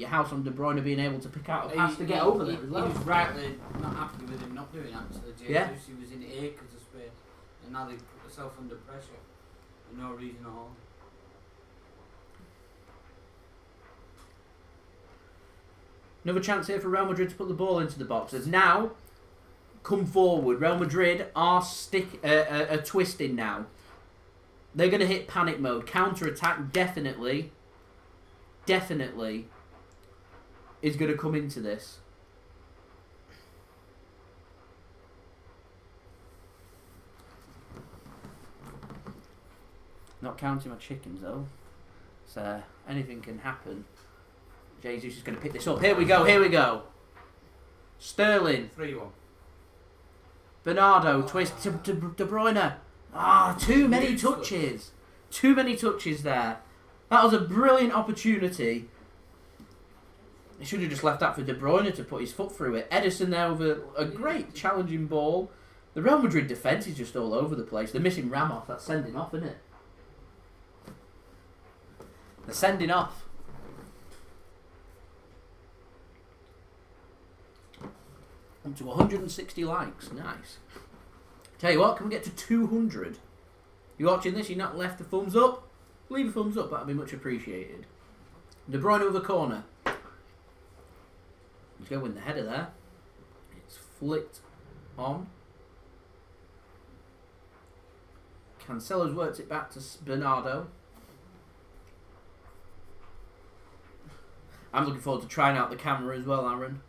house on De Bruyne being able to pick out a pass to get over there as well. He was rightly not happy with him not doing actually. Jesus, Yeah. He was in acres of space, and now they put themselves under pressure for no reason at all. Another chance here for Real Madrid to put the ball into the box. As now come forward, Real Madrid are twisting now. They're going to hit panic mode. Counter-attack definitely is going to come into this. Not counting my chickens though. So anything can happen. Jesus is going to pick this up. Here we go. Sterling. 3-1. Bernardo, twist to De Bruyne. Too many touches. Too many touches there. That was a brilliant opportunity. He should have just left that for De Bruyne to put his foot through it. Ederson there with a great challenging ball. The Real Madrid defence is just all over the place. They're missing Ramos. That's sending off, isn't it? They're sending off. Up to 160 likes. Nice. Tell you what, can we get to 200? You watching this, you're not left a thumbs up? Leave a thumbs up, that'd be much appreciated. De Bruyne over the corner. He's going to win the header there. It's flicked on. Cancelo's worked it back to Bernardo. I'm looking forward to trying out the camera as well, Aaron.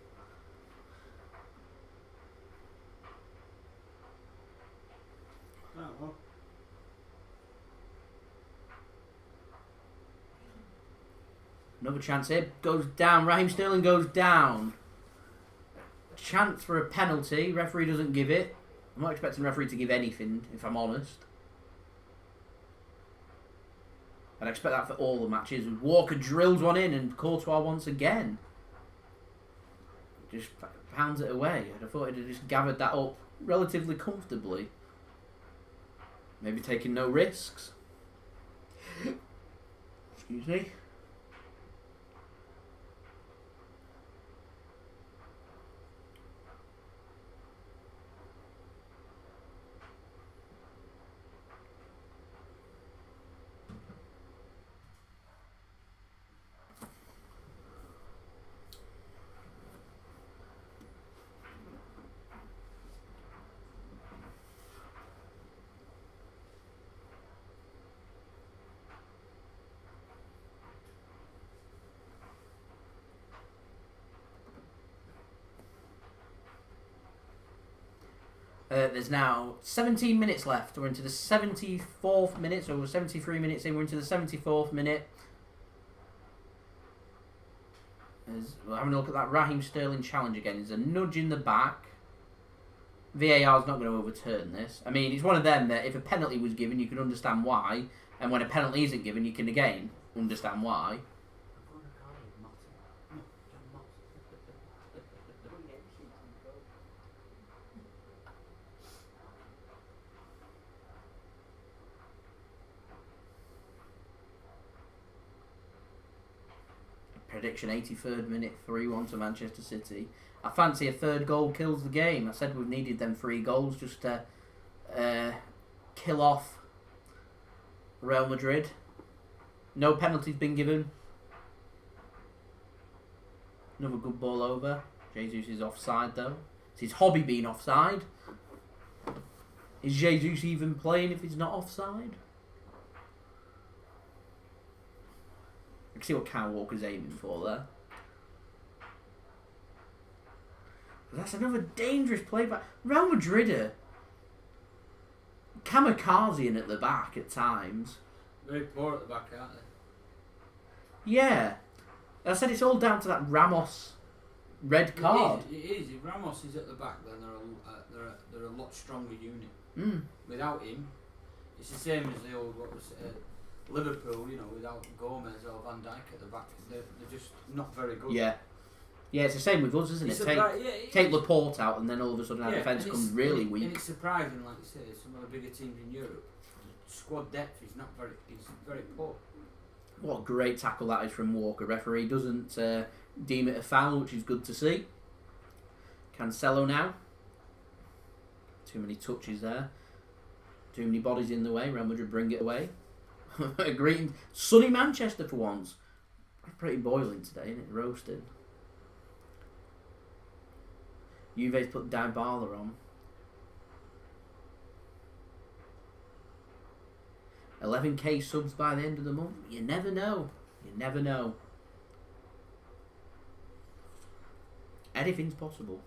Another chance here. Goes down. Raheem Sterling goes down. Chance for a penalty. Referee doesn't give it. I'm not expecting the referee to give anything, if I'm honest. I'd expect that for all the matches. Walker drills one in and Courtois once again just pounds it away. I'd have thought he'd have just gathered that up relatively comfortably. Maybe taking no risks. Excuse me. There's now 17 minutes left. We're into the 74th minute, so we're 73 minutes in. We're into the 74th minute. We're having a look at that Raheem Sterling challenge again. There's a nudge in the back. VAR's not going to overturn this. I mean, it's one of them that if a penalty was given, you can understand why. And when a penalty isn't given, you can again understand why. Prediction 83rd minute, 3-1 to Manchester City. I fancy a third goal kills the game. I said we've needed them 3 goals just to kill off Real Madrid. No penalties been given. Another good ball over. Jesus is offside though. It's his hobby being offside. Is Jesus even playing if he's not offside? I can see what Kyle Walker's aiming for there. But that's another dangerous play by Real Madrid are kamikazeing at the back at times. Very poor at the back, aren't they? Yeah. I said it's all down to that Ramos red card. It is. If Ramos is at the back, then they're a lot stronger unit. Mm. Without him, it's the same as the old Liverpool, you know, without Gomez or Van Dijk at the back, they're just not very good. Yeah. Yeah, it's the same with us, isn't it? Take Laporte out and then all of a sudden our defence comes really weak. And it's surprising, like you say, some of the bigger teams in Europe, squad depth is very poor. What a great tackle that is from Walker. Referee doesn't deem it a foul, which is good to see. Cancelo now. Too many touches there. Too many bodies in the way. Real Madrid bring it away. Green, sunny Manchester for once. Pretty boiling today, isn't it? Roasting. Juve's put Dybala on. 11k subs by the end of the month. You never know. You never know. Anything's possible.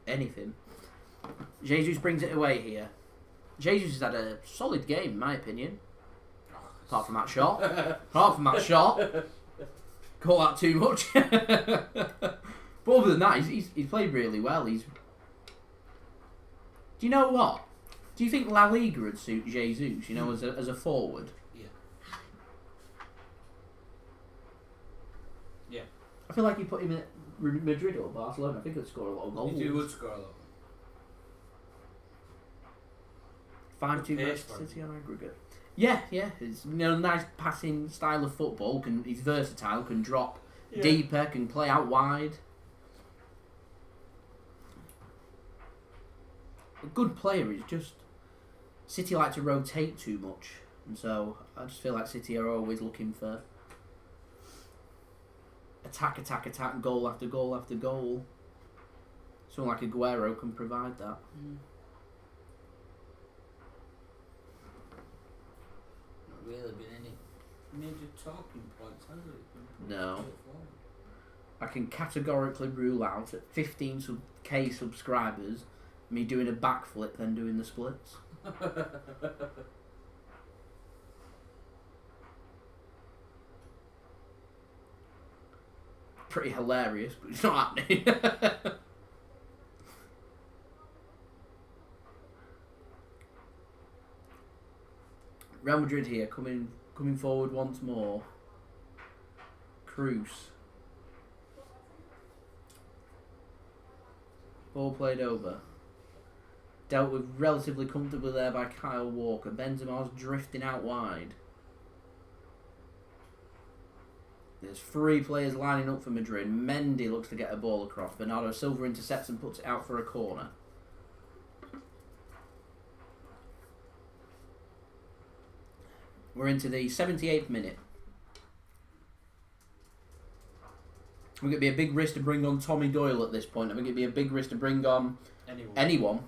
Anything. Jesus brings it away here. Jesus has had a solid game, in my opinion. Apart from that shot. Apart from that shot. Call that too much. But other than that, he's played really well. Do you know what? Do you think La Liga would suit Jesus, you know, as a forward? Yeah. Yeah. I feel like you put him at Madrid or Barcelona. I think he'd score a lot of goals. He would score a lot. 5-2 Manchester City on aggregate. Yeah. It's a nice passing style of football. He's versatile. Can drop deeper. Can play out wide. A good player is just City like to rotate too much, and so I just feel like City are always looking for attack, goal after goal after goal. Someone like Aguero can provide that. Not really been any major talking points, has it? No. I can categorically rule out at 15k subscribers me doing a backflip then doing the splits. Pretty hilarious, but it's not happening. Real Madrid here coming Coming forward once more. Kroos. Ball played over. Dealt with relatively comfortably there by Kyle Walker. Benzema's drifting out wide. There's 3 players lining up for Madrid. Mendy looks to get a ball across. Bernardo Silva intercepts and puts it out for a corner. We're into the 78th minute. I think it'd be a big risk to bring on Tommy Doyle at this point. I think it'd be a big risk to bring on anyone.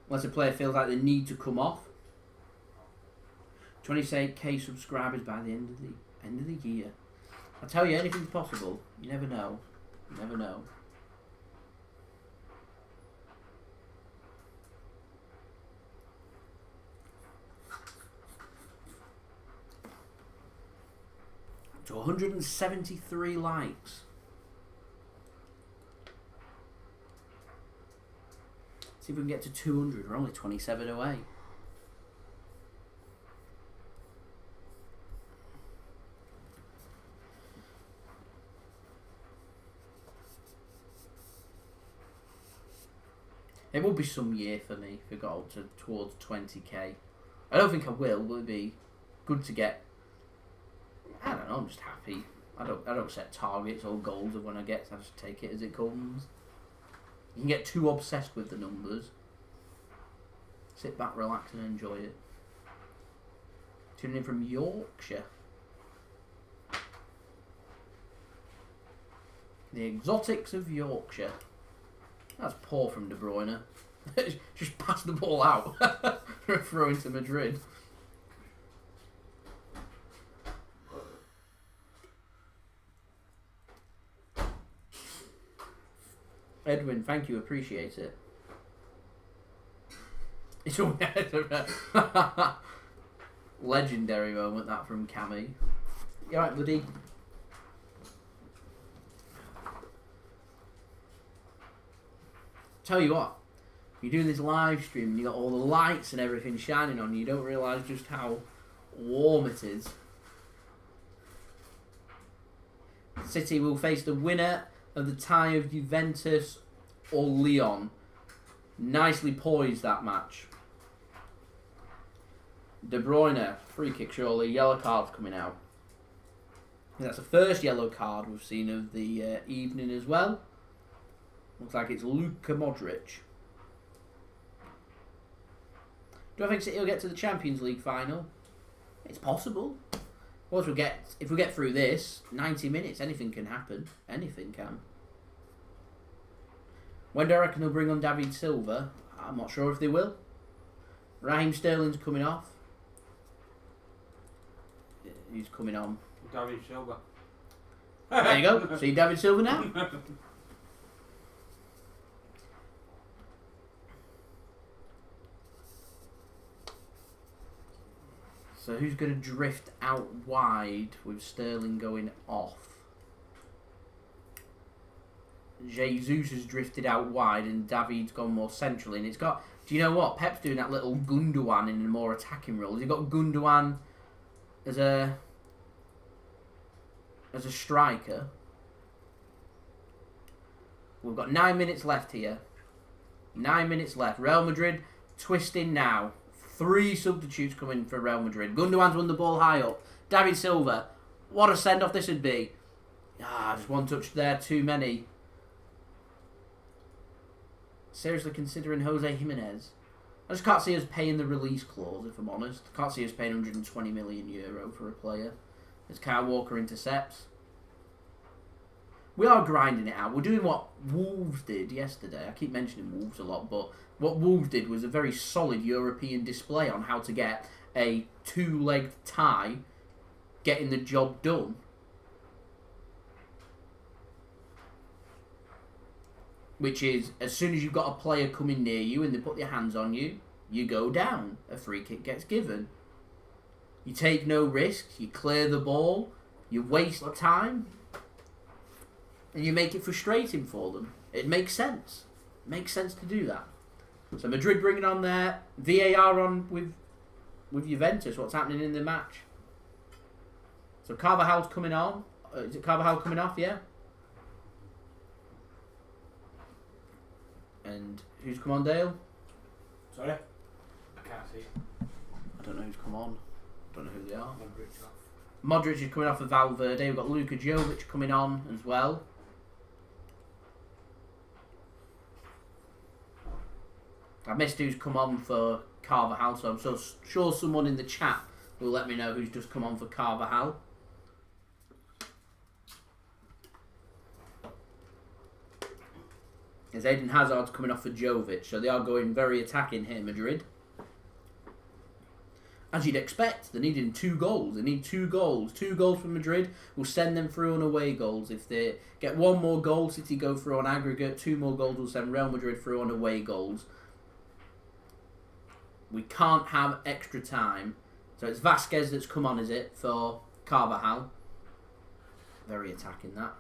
Unless a player feels like they need to come off. 28k subscribers by the end of the year. I tell you, anything's possible. You never know. You never know. To 173 likes. See if we can get to 200. We're only 27 away. It will be some year for me if we got up to towards 20k. I don't think I will, but it'd be good to get. I don't know, I'm just happy. I don't set targets or goals of when I get, I just take it as it comes. You can get too obsessed with the numbers. Sit back, relax and enjoy it. Tuning in from Yorkshire. The exotics of Yorkshire. That's poor from De Bruyne. Just pass the ball out for a throw into Madrid. Edwin, thank you, appreciate it. It's all legendary moment that from Cammy. You alright, buddy? Tell you what, you do this live stream and you got all the lights and everything shining on you, you don't realise just how warm it is. City will face the winner of the tie of Juventus or Lyon. Nicely poised, that match. De Bruyne, free kick surely, yellow card's coming out. And that's the first yellow card we've seen of the evening as well. Looks like it's Luka Modric. Do I think City will get to the Champions League final? It's possible. Well, if we get through this, 90 minutes, anything can happen. Anything can. When do I reckon they'll bring on David Silva? I'm not sure if they will. Raheem Sterling's coming off. He's coming on. David Silva. There you go. See David Silva now? So who's going to drift out wide with Sterling going off? Jesus has drifted out wide and David's gone more centrally. And it's got... Do you know what? Pep's doing that little Gundogan in a more attacking role. Has he got Gundogan as a striker? We've got 9 minutes left here. 9 minutes left. Real Madrid twisting now. 3 substitutes coming for Real Madrid. Gundogan's won the ball high up. David Silva. What a send-off this would be. Just one touch there, too many. Seriously considering Jose Jimenez. I just can't see us paying the release clause, if I'm honest. I can't see us paying €120 million for a player. As Kyle Walker intercepts. We are grinding it out. We're doing what Wolves did yesterday. I keep mentioning Wolves a lot, but what Wolves did was a very solid European display on how to get a 2-legged tie, getting the job done. Which is, as soon as you've got a player coming near you and they put their hands on you, you go down. A free kick gets given. You take no risks, you clear the ball, you waste time, and you make it frustrating for them. It makes sense. It makes sense to do that. So Madrid bringing on their VAR on with Juventus. What's happening in the match? So Carvajal's coming on. Is it Carvajal coming off? Yeah. And who's come on, Dale? Sorry? I can't see. I don't know who's come on. I don't know who they are. Modric off. Modric is coming off of Valverde. We've got Luka Jovic coming on as well. I missed who's come on for Carvajal, so I'm so sure someone in the chat will let me know who's just come on for Carvajal. As Eden Hazard's coming off for Jovic, so they are going very attacking here, Madrid. As you'd expect, they're needing 2 goals. They need 2 goals. 2 goals from Madrid will send them through on away goals. If they get 1 more goal, City go through on aggregate. 2 more goals will send Real Madrid through on away goals. We can't have extra time. So it's Vasquez that's come on, is it, for Carvajal. Very attacking that.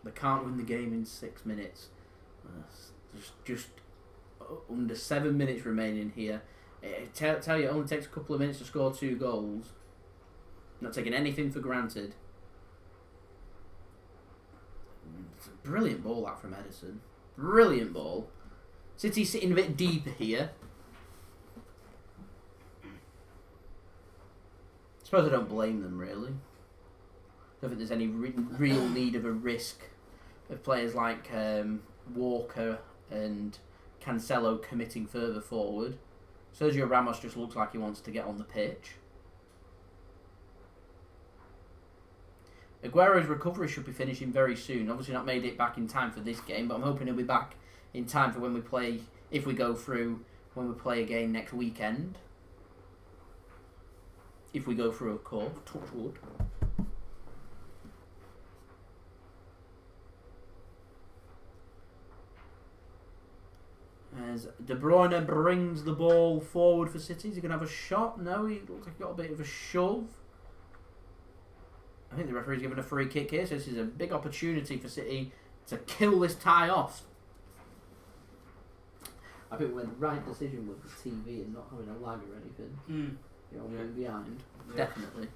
They can't win the game in 6 minutes. There's just under 7 minutes remaining here. Tell you, it only takes a couple of minutes to score 2 goals. Not taking anything for granted. It's a brilliant ball that from Ederson. Brilliant ball. City sitting a bit deeper here. I suppose I don't blame them really. I don't think there's any real need of a risk of players like Walker and Cancelo committing further forward. Sergio Ramos just looks like he wants to get on the pitch. Aguero's recovery should be finishing very soon. Obviously not made it back in time for this game, but I'm hoping he'll be back in time for when we play, if we go through, when we play again next weekend. If we go through, of course. Touch wood. As De Bruyne brings the ball forward for City. Is he going to have a shot? No, he looks like he got a bit of a shove. I think the referee's given a free kick here, so this is a big opportunity for City to kill this tie off. I think we went the right decision with the TV and not having a lag or anything. You know, one behind. Yeah. Definitely.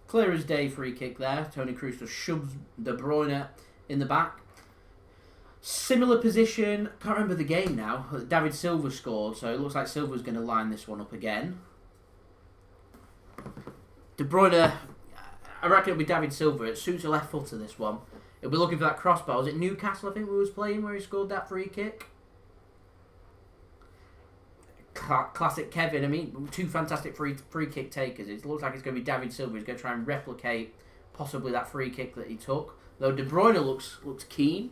Clear as day free kick there. Toni Kroos just shoves De Bruyne in the back. Similar position. Can't remember the game now. David Silva scored, so it looks like Silva's going to line this one up again. De Bruyne, I reckon it'll be David Silva. It suits a left footer, this one. He'll be looking for that crossbar. Was it Newcastle, I think, we was playing, where he scored that free kick? Classic Kevin. I mean, 2 fantastic free kick takers. It looks like it's going to be David Silva. He's going to try and replicate possibly that free kick that he took. Though De Bruyne looks keen.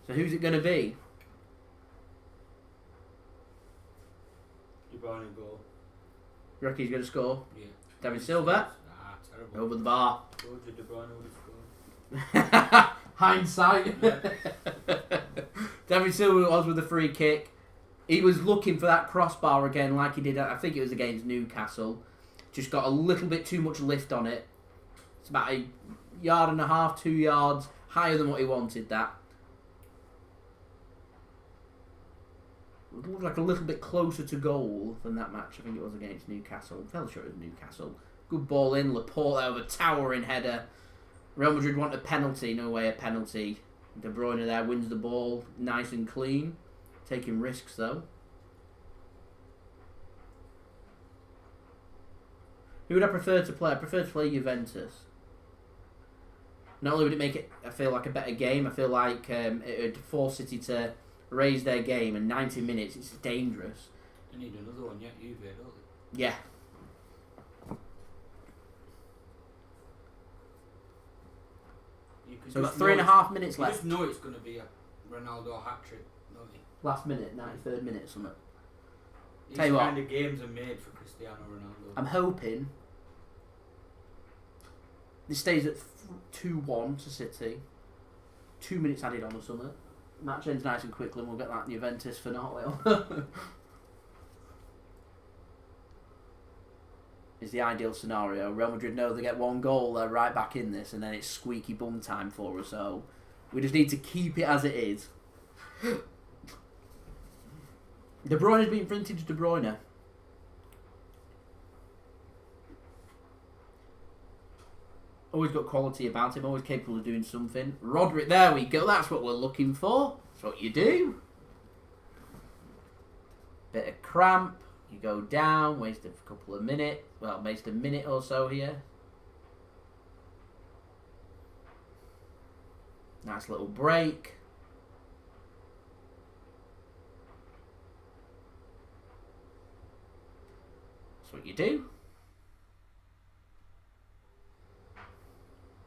So who's it going to be? De Bruyne goal. You reckon he's going to score? Yeah. David Silva. Terrible. Over the bar. Roger De Bruyne would have scored. Hindsight. David Silva was with the free kick. He was looking for that crossbar again like he did, I think it was against Newcastle. Just got a little bit too much lift on it. It's about 1.5 yards, 2 yards higher than what he wanted, that. It looked like a little bit closer to goal than that match. I think it was against Newcastle. I'm fairly sure it was Newcastle. Good ball in. Laporte over towering header. Real Madrid want a penalty. No way a penalty. De Bruyne there wins the ball. Nice and clean. Taking risks though. Who would I prefer to play? I prefer to play Juventus. Not only would it make it, I feel like, a better game, I feel like it would force City to raise their game, and 90 minutes, it's dangerous. They need another one yet, Juve, don't they? Yeah. So we've got 3.5 minutes left. You just know it's going to be a Ronaldo hat-trick, don't you? Last minute, 93rd minute or something. These Tell you what, kind of games are made for Cristiano Ronaldo. I'm hoping this stays at 2-1 to City. 2 minutes added on or something. Match ends nice and quickly and we'll get that Juventus finale on. Is the ideal scenario. Real Madrid know they get 1 goal, they're right back in this, and then it's squeaky bum time for us. So we just need to keep it as it is. De Bruyne's been vintage De Bruyne. Always got quality about him, always capable of doing something. Rodri, there we go, that's what we're looking for. That's what you do. Bit of cramp, you go down, waste a couple of minutes. Well, waste a minute or so here. Nice little break. That's what you do.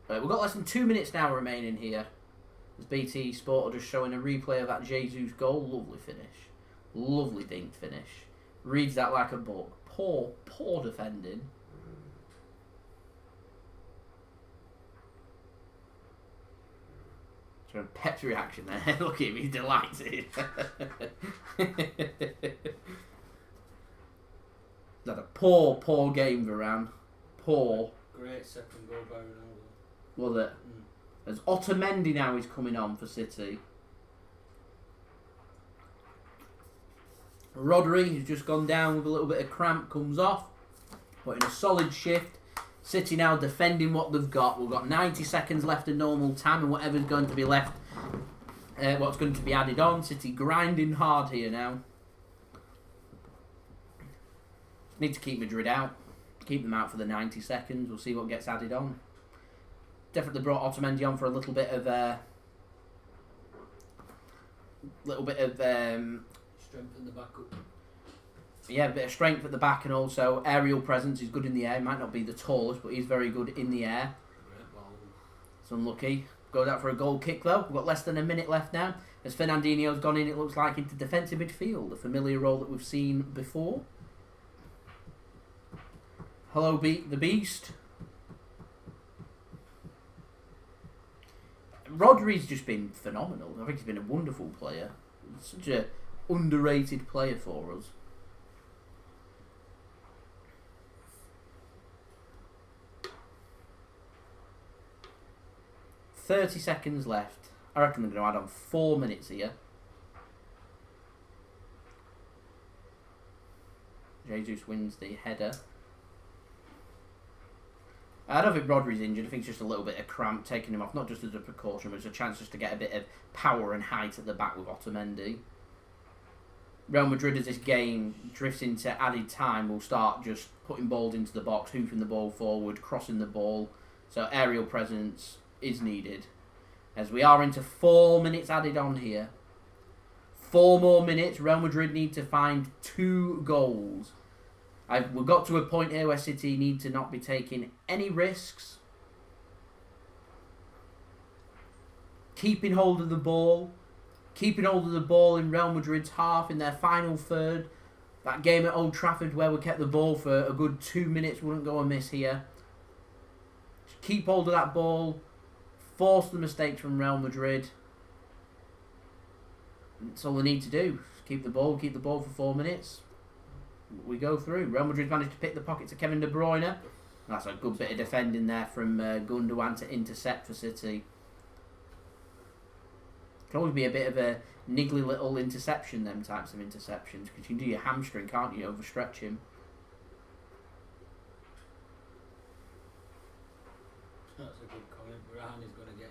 We've got less than 2 minutes now remaining here. As BT Sport are just showing a replay of that Jesus goal. Lovely finish. Lovely dinked finish. Reads that like a book. Poor defending. So Pep's reaction there. Look at him, he's delighted. That a poor game, Varane. Poor. Great second goal by Ronaldo. Was it? As Otamendi now is coming on for City. Rodri, who's just gone down with a little bit of cramp, comes off. But in a solid shift. City now defending what they've got. We've got 90 seconds left of normal time, and whatever's going to be left, what's going to be added on. City grinding hard here now. Need to keep Madrid out. Keep them out for the 90 seconds. We'll see what gets added on. Definitely brought Otamendi on for a little bit of Strength in the back up. Yeah, a bit of strength at the back, and also aerial presence. He's good in the air. Might not be the tallest, but he's very good in the air. It's unlucky. Goes out for a goal kick though. We've got less than a minute left now. As Fernandinho's gone in, it looks like into defensive midfield, a familiar role that we've seen before. Hello, the Beast. Rodri's just been phenomenal. I think he's been a wonderful player. Such a underrated player for us. "30 seconds left. I reckon they're going to add on 4 minutes here. Jesus wins the header. I don't think Rodri's injured. I think it's just a little bit of cramp taking him off, not just as a precaution, but it's a chance just to get a bit of power and height at the back with Otamendi. Real Madrid, as this game drifts into added time, will start just putting balls into the box, hooping the ball forward, crossing the ball. So aerial presence is needed. As we are into 4 minutes added on here. 4 more minutes. Real Madrid need to find 2 goals. We've got to a point here where City need to not be taking any risks. Keeping hold of the ball. Keeping hold of the ball in Real Madrid's half in their final third. That game at Old Trafford where we kept the ball for a good 2 minutes wouldn't go amiss here. Just keep hold of that ball. Force the mistakes from Real Madrid. That's all they need to do. Keep the ball for 4 minutes. We go through. Real Madrid managed to pick the pockets of Kevin De Bruyne. That's a good bit of defending there from Gundogan to intercept for City. Can always be a bit of a niggly little interception, them types of interceptions, because you can do your hamstring, can't you? Overstretch him. That's a good comment. Varane is going to get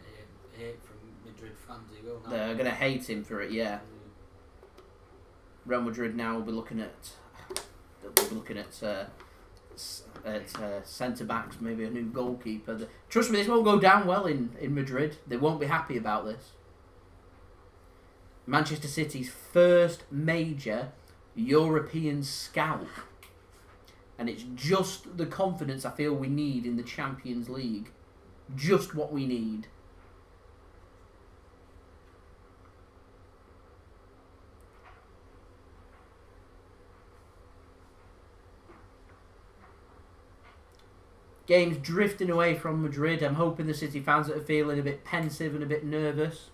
hate from Madrid fans. He will. They're going to hate him for it, yeah. Real Madrid now will be looking at centre backs, maybe a new goalkeeper. Trust me, this won't go down well in Madrid. They won't be happy about this. Manchester City's first major European scalp. And it's just the confidence I feel we need in the Champions League. Just what we need. Game's drifting away from Madrid. I'm hoping the City fans are feeling a bit pensive and a bit nervous.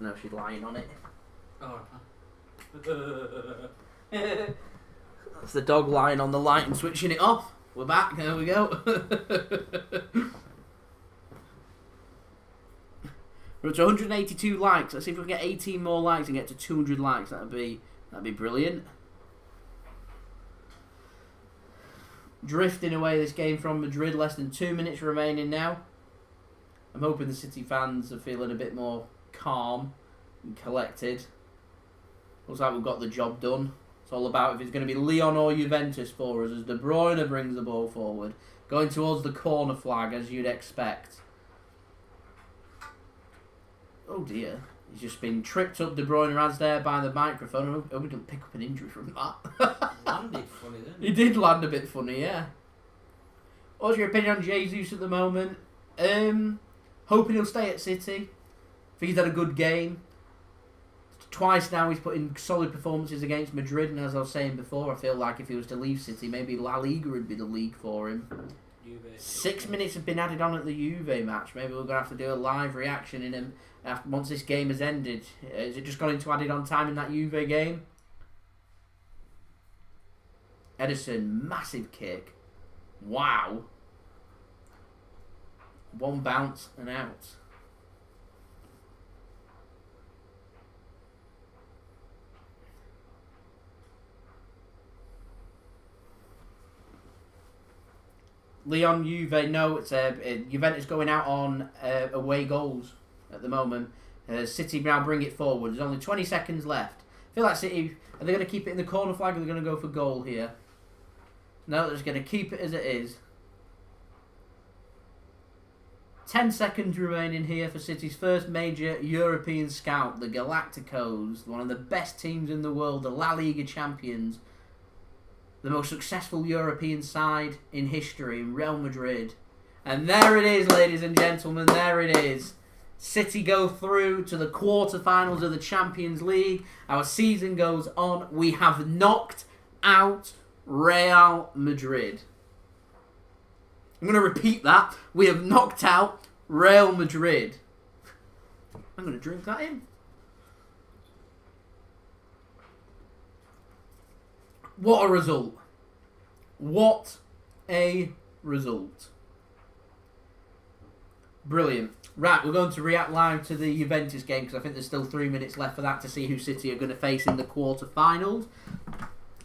No, she's lying on it. Oh. That's the dog lying on the light and switching it off. We're back. There we go. We're up to 182 likes. Let's see if we can get 18 more likes and get to 200 likes. That'd be brilliant. Drifting away this game from Madrid. Less than 2 minutes remaining now. I'm hoping the City fans are feeling a bit more calm and collected. Looks like we've got the job done. It's all about if it's going to be Lyon or Juventus for us as De Bruyne brings the ball forward. Going towards the corner flag as you'd expect. Oh dear. He's just been tripped up, De Bruyne has there by the microphone. I hope we didn't pick up an injury from that. Landed funny, didn't He did land a bit funny, yeah. What's your opinion on Jesus at the moment? Hoping he'll stay at City. I think he's had a good game. Twice now he's put in solid performances against Madrid, and as I was saying before, I feel like if he was to leave City, maybe La Liga would be the league for him. Juve. 6 minutes have been added on at the Juve match. Maybe we're going to have to do a live reaction in him once this game has ended. Is it just gone into added on time in that Juve game? Ederson, massive kick. Wow. One bounce and out. Lyon, Juve, no, it's Juventus going out on away goals at the moment. City now bring it forward. There's only 20 seconds left. I feel like City, are they going to keep it in the corner flag or are they going to go for goal here? No, they're just going to keep it as it is. 10 seconds remaining here for City's first major European scout, the Galacticos, one of the best teams in the world, the La Liga champions. The most successful European side in history, Real Madrid. And there it is, ladies and gentlemen, there it is. City go through to the quarterfinals of the Champions League. Our season goes on. We have knocked out Real Madrid. I'm going to repeat that. We have knocked out Real Madrid. I'm going to drink that in. What a result. What a result. Brilliant. Right, we're going to react live to the Juventus game because I think there's still 3 minutes left for that to see who City are going to face in the quarter-finals.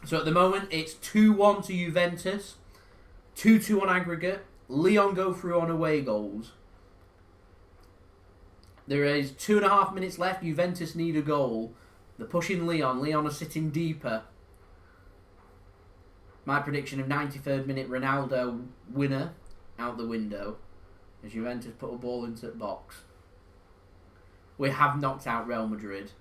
So at the moment, it's 2-1 to Juventus. 2-2 on aggregate. Lyon go through on away goals. There is 2.5 minutes left. Juventus need a goal. They're pushing Lyon. Lyon are sitting deeper. My prediction of 93rd minute Ronaldo winner out the window as Juventus put a ball into the box. We have knocked out Real Madrid.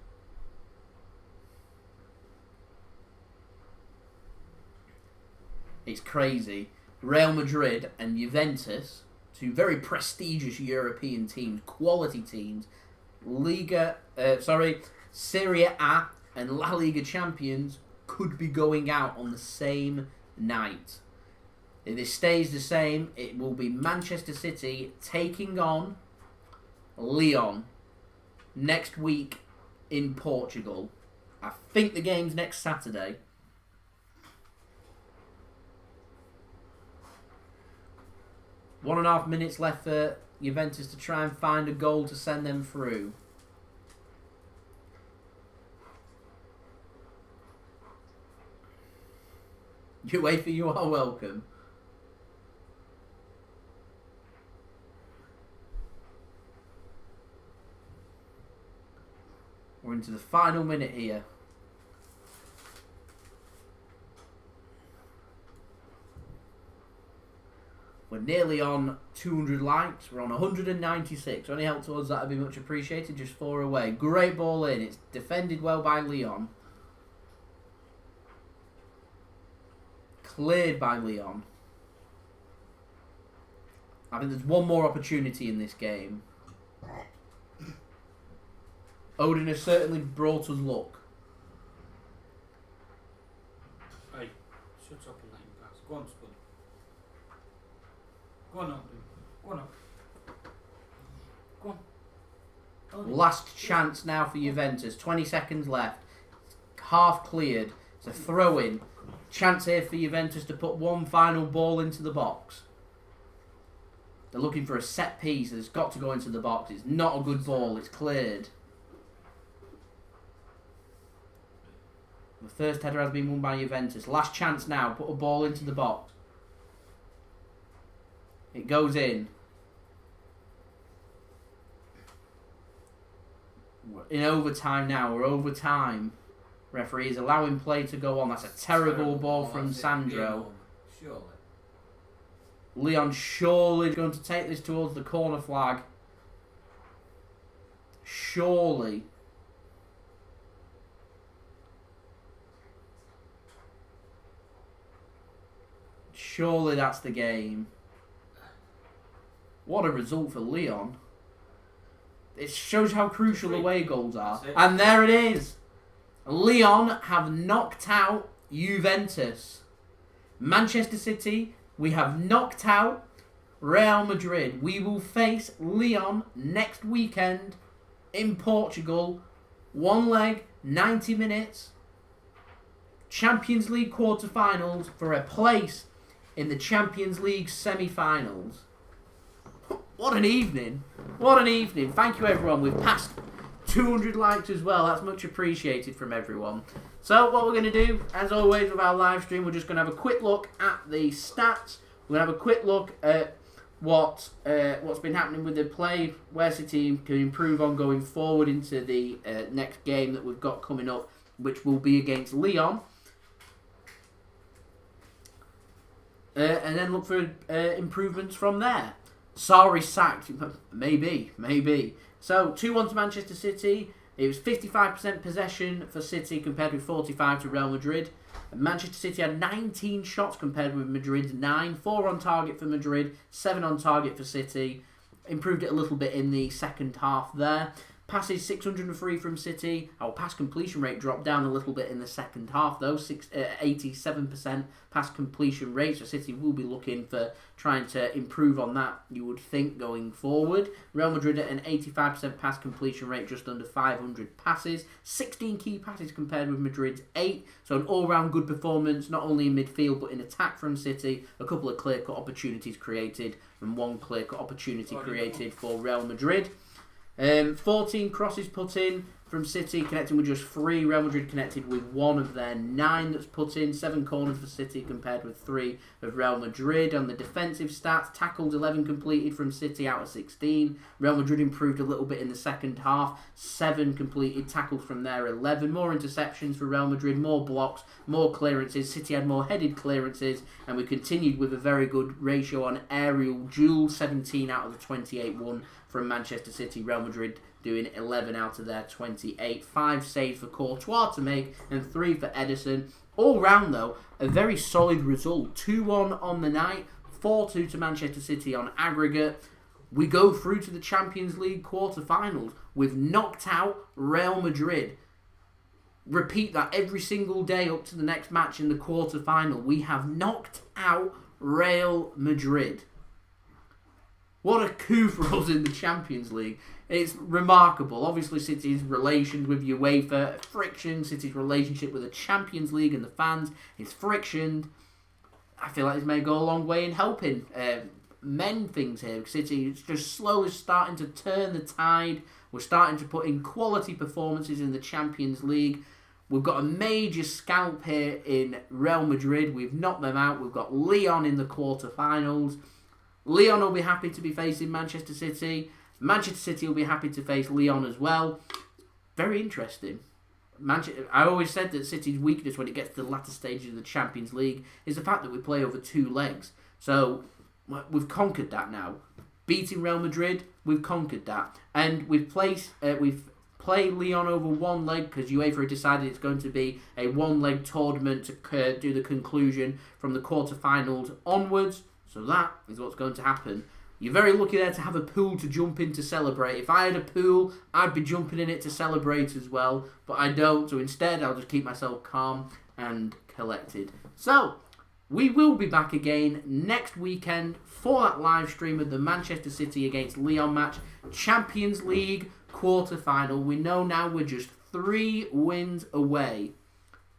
It's crazy. Real Madrid and Juventus, two very prestigious European teams, quality teams, Serie A and La Liga champions, could be going out on the same night. If this stays the same, it will be Manchester City taking on Lyon next week in Portugal. I think the game's next Saturday. One and a half minutes left for Juventus to try and find a goal to send them through. UEFA, you are welcome. We're into the final minute here. We're nearly on 200 likes. We're on 196. Any help towards that would be much appreciated. Just 4 away. Great ball in. It's defended well by Lyon. Cleared by Lyon. I think there's one more opportunity in this game. Odin has certainly brought us luck. Hey, shut up and let him pass. Go on, Spud. Go on, Odin. Go on. Go on. Odin. Last chance now for Juventus. 20 seconds left. Half cleared. It's a throw-in. Chance here for Juventus to put one final ball into the box. They're looking for a set piece. It's got to go into the box. It's not a good ball. It's cleared. The first header has been won by Juventus. Last chance now. Put a ball into the box. It goes in. We're in overtime now. We're overtime. Referee is allowing play to go on. That's a terrible ball from Sandro. Surely. Leon surely going to take this towards the corner flag. Surely. Surely that's the game. What a result for Leon. It shows how crucial away goals are. And there it is. Leon have knocked out Juventus. Manchester City, we have knocked out Real Madrid. We will face Leon next weekend in Portugal. One leg, 90 minutes. Champions League quarter-finals for a place in the Champions League semi-finals. What an evening. What an evening. Thank you, everyone. We've passed 200 likes as well. That's much appreciated from everyone. So what we're going to do, as always with our live stream, we're just going to have a quick look at the stats. We're going to have a quick look at what's been happening with the play, where City can improve on going forward into the next game that we've got coming up, which will be against Lyon. And then look for improvements from there. Sarri sacked. Maybe. So, 2-1 to Manchester City. It was 55% possession for City compared with 45% to Real Madrid. Manchester City had 19 shots compared with Madrid's 9. 4 on target for Madrid, 7 on target for City. Improved it a little bit in the second half there. Passes 603 from City. Our pass completion rate dropped down a little bit in the second half though. 87% pass completion rate. So City will be looking for trying to improve on that, you would think, going forward. Real Madrid at an 85% pass completion rate, just under 500 passes. 16 key passes compared with Madrid's 8. So an all-round good performance, not only in midfield but in attack from City. A couple of clear-cut opportunities created and one clear-cut opportunity created for Real Madrid. 14 crosses put in from City, connecting with just 3. Real Madrid connected with 1 of their 9 that's put in. 7 corners for City compared with 3 of Real Madrid. On the defensive stats, tackles 11 completed from City out of 16. Real Madrid improved a little bit in the second half. 7 completed tackles from their 11. More interceptions for Real Madrid, more blocks, more clearances. City had more headed clearances, and we continued with a very good ratio on aerial duels. 17 out of the 28 won from Manchester City. Real Madrid doing 11 out of their 28. 5 saves for Courtois to make and 3 for Ederson. All round though, a very solid result. 2-1 on the night, 4-2 to Manchester City on aggregate. We go through to the Champions League quarter-finals. We've knocked out Real Madrid. Repeat that every single day up to the next match in the quarter-final. We have knocked out Real Madrid. What a coup for us in the Champions League. It's remarkable. Obviously, City's relations with UEFA, friction. City's relationship with the Champions League and the fans is frictioned. I feel like this may go a long way in helping mend things here. City is just slowly starting to turn the tide. We're starting to put in quality performances in the Champions League. We've got a major scalp here in Real Madrid. We've knocked them out. We've got Lyon in the quarter-finals. Lyon will be happy to be facing Manchester City. Manchester City will be happy to face Lyon as well. Very interesting. I always said that City's weakness when it gets to the latter stages of the Champions League is the fact that we play over 2 legs. So we've conquered that now. Beating Real Madrid, we've conquered that. And we've played Lyon over 1 leg because UEFA decided it's going to be a 1-leg tournament to do the conclusion from the quarterfinals onwards. So that is what's going to happen. You're very lucky there to have a pool to jump in to celebrate. If I had a pool, I'd be jumping in it to celebrate as well. But I don't, so instead I'll just keep myself calm and collected. So, we will be back again next weekend for that live stream of the Manchester City against Lyon match. Champions League quarter-final. We know now we're just 3 wins away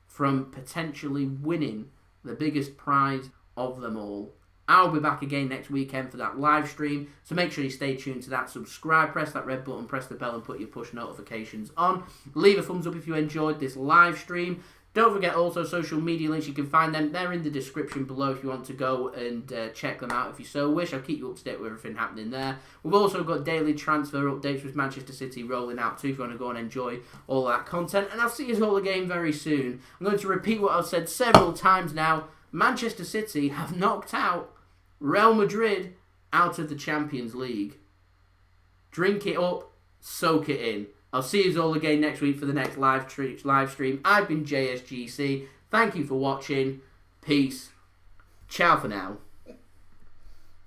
from potentially winning the biggest prize of them all. I'll be back again next weekend for that live stream, so make sure you stay tuned to that. Subscribe, press that red button, press the bell and put your push notifications on. Leave a thumbs up if you enjoyed this live stream. Don't forget also social media links, you can find them. They're in the description below if you want to go and check them out if you so wish. I'll keep you up to date with everything happening there. We've also got daily transfer updates with Manchester City rolling out too if you want to go and enjoy all that content. And I'll see you all again very soon. I'm going to repeat what I've said several times now. Manchester City have knocked out Real Madrid out of the Champions League. Drink it up, soak it in. I'll see you all again next week for the next live stream. I've been JSGC. Thank you for watching. Peace. Ciao for now.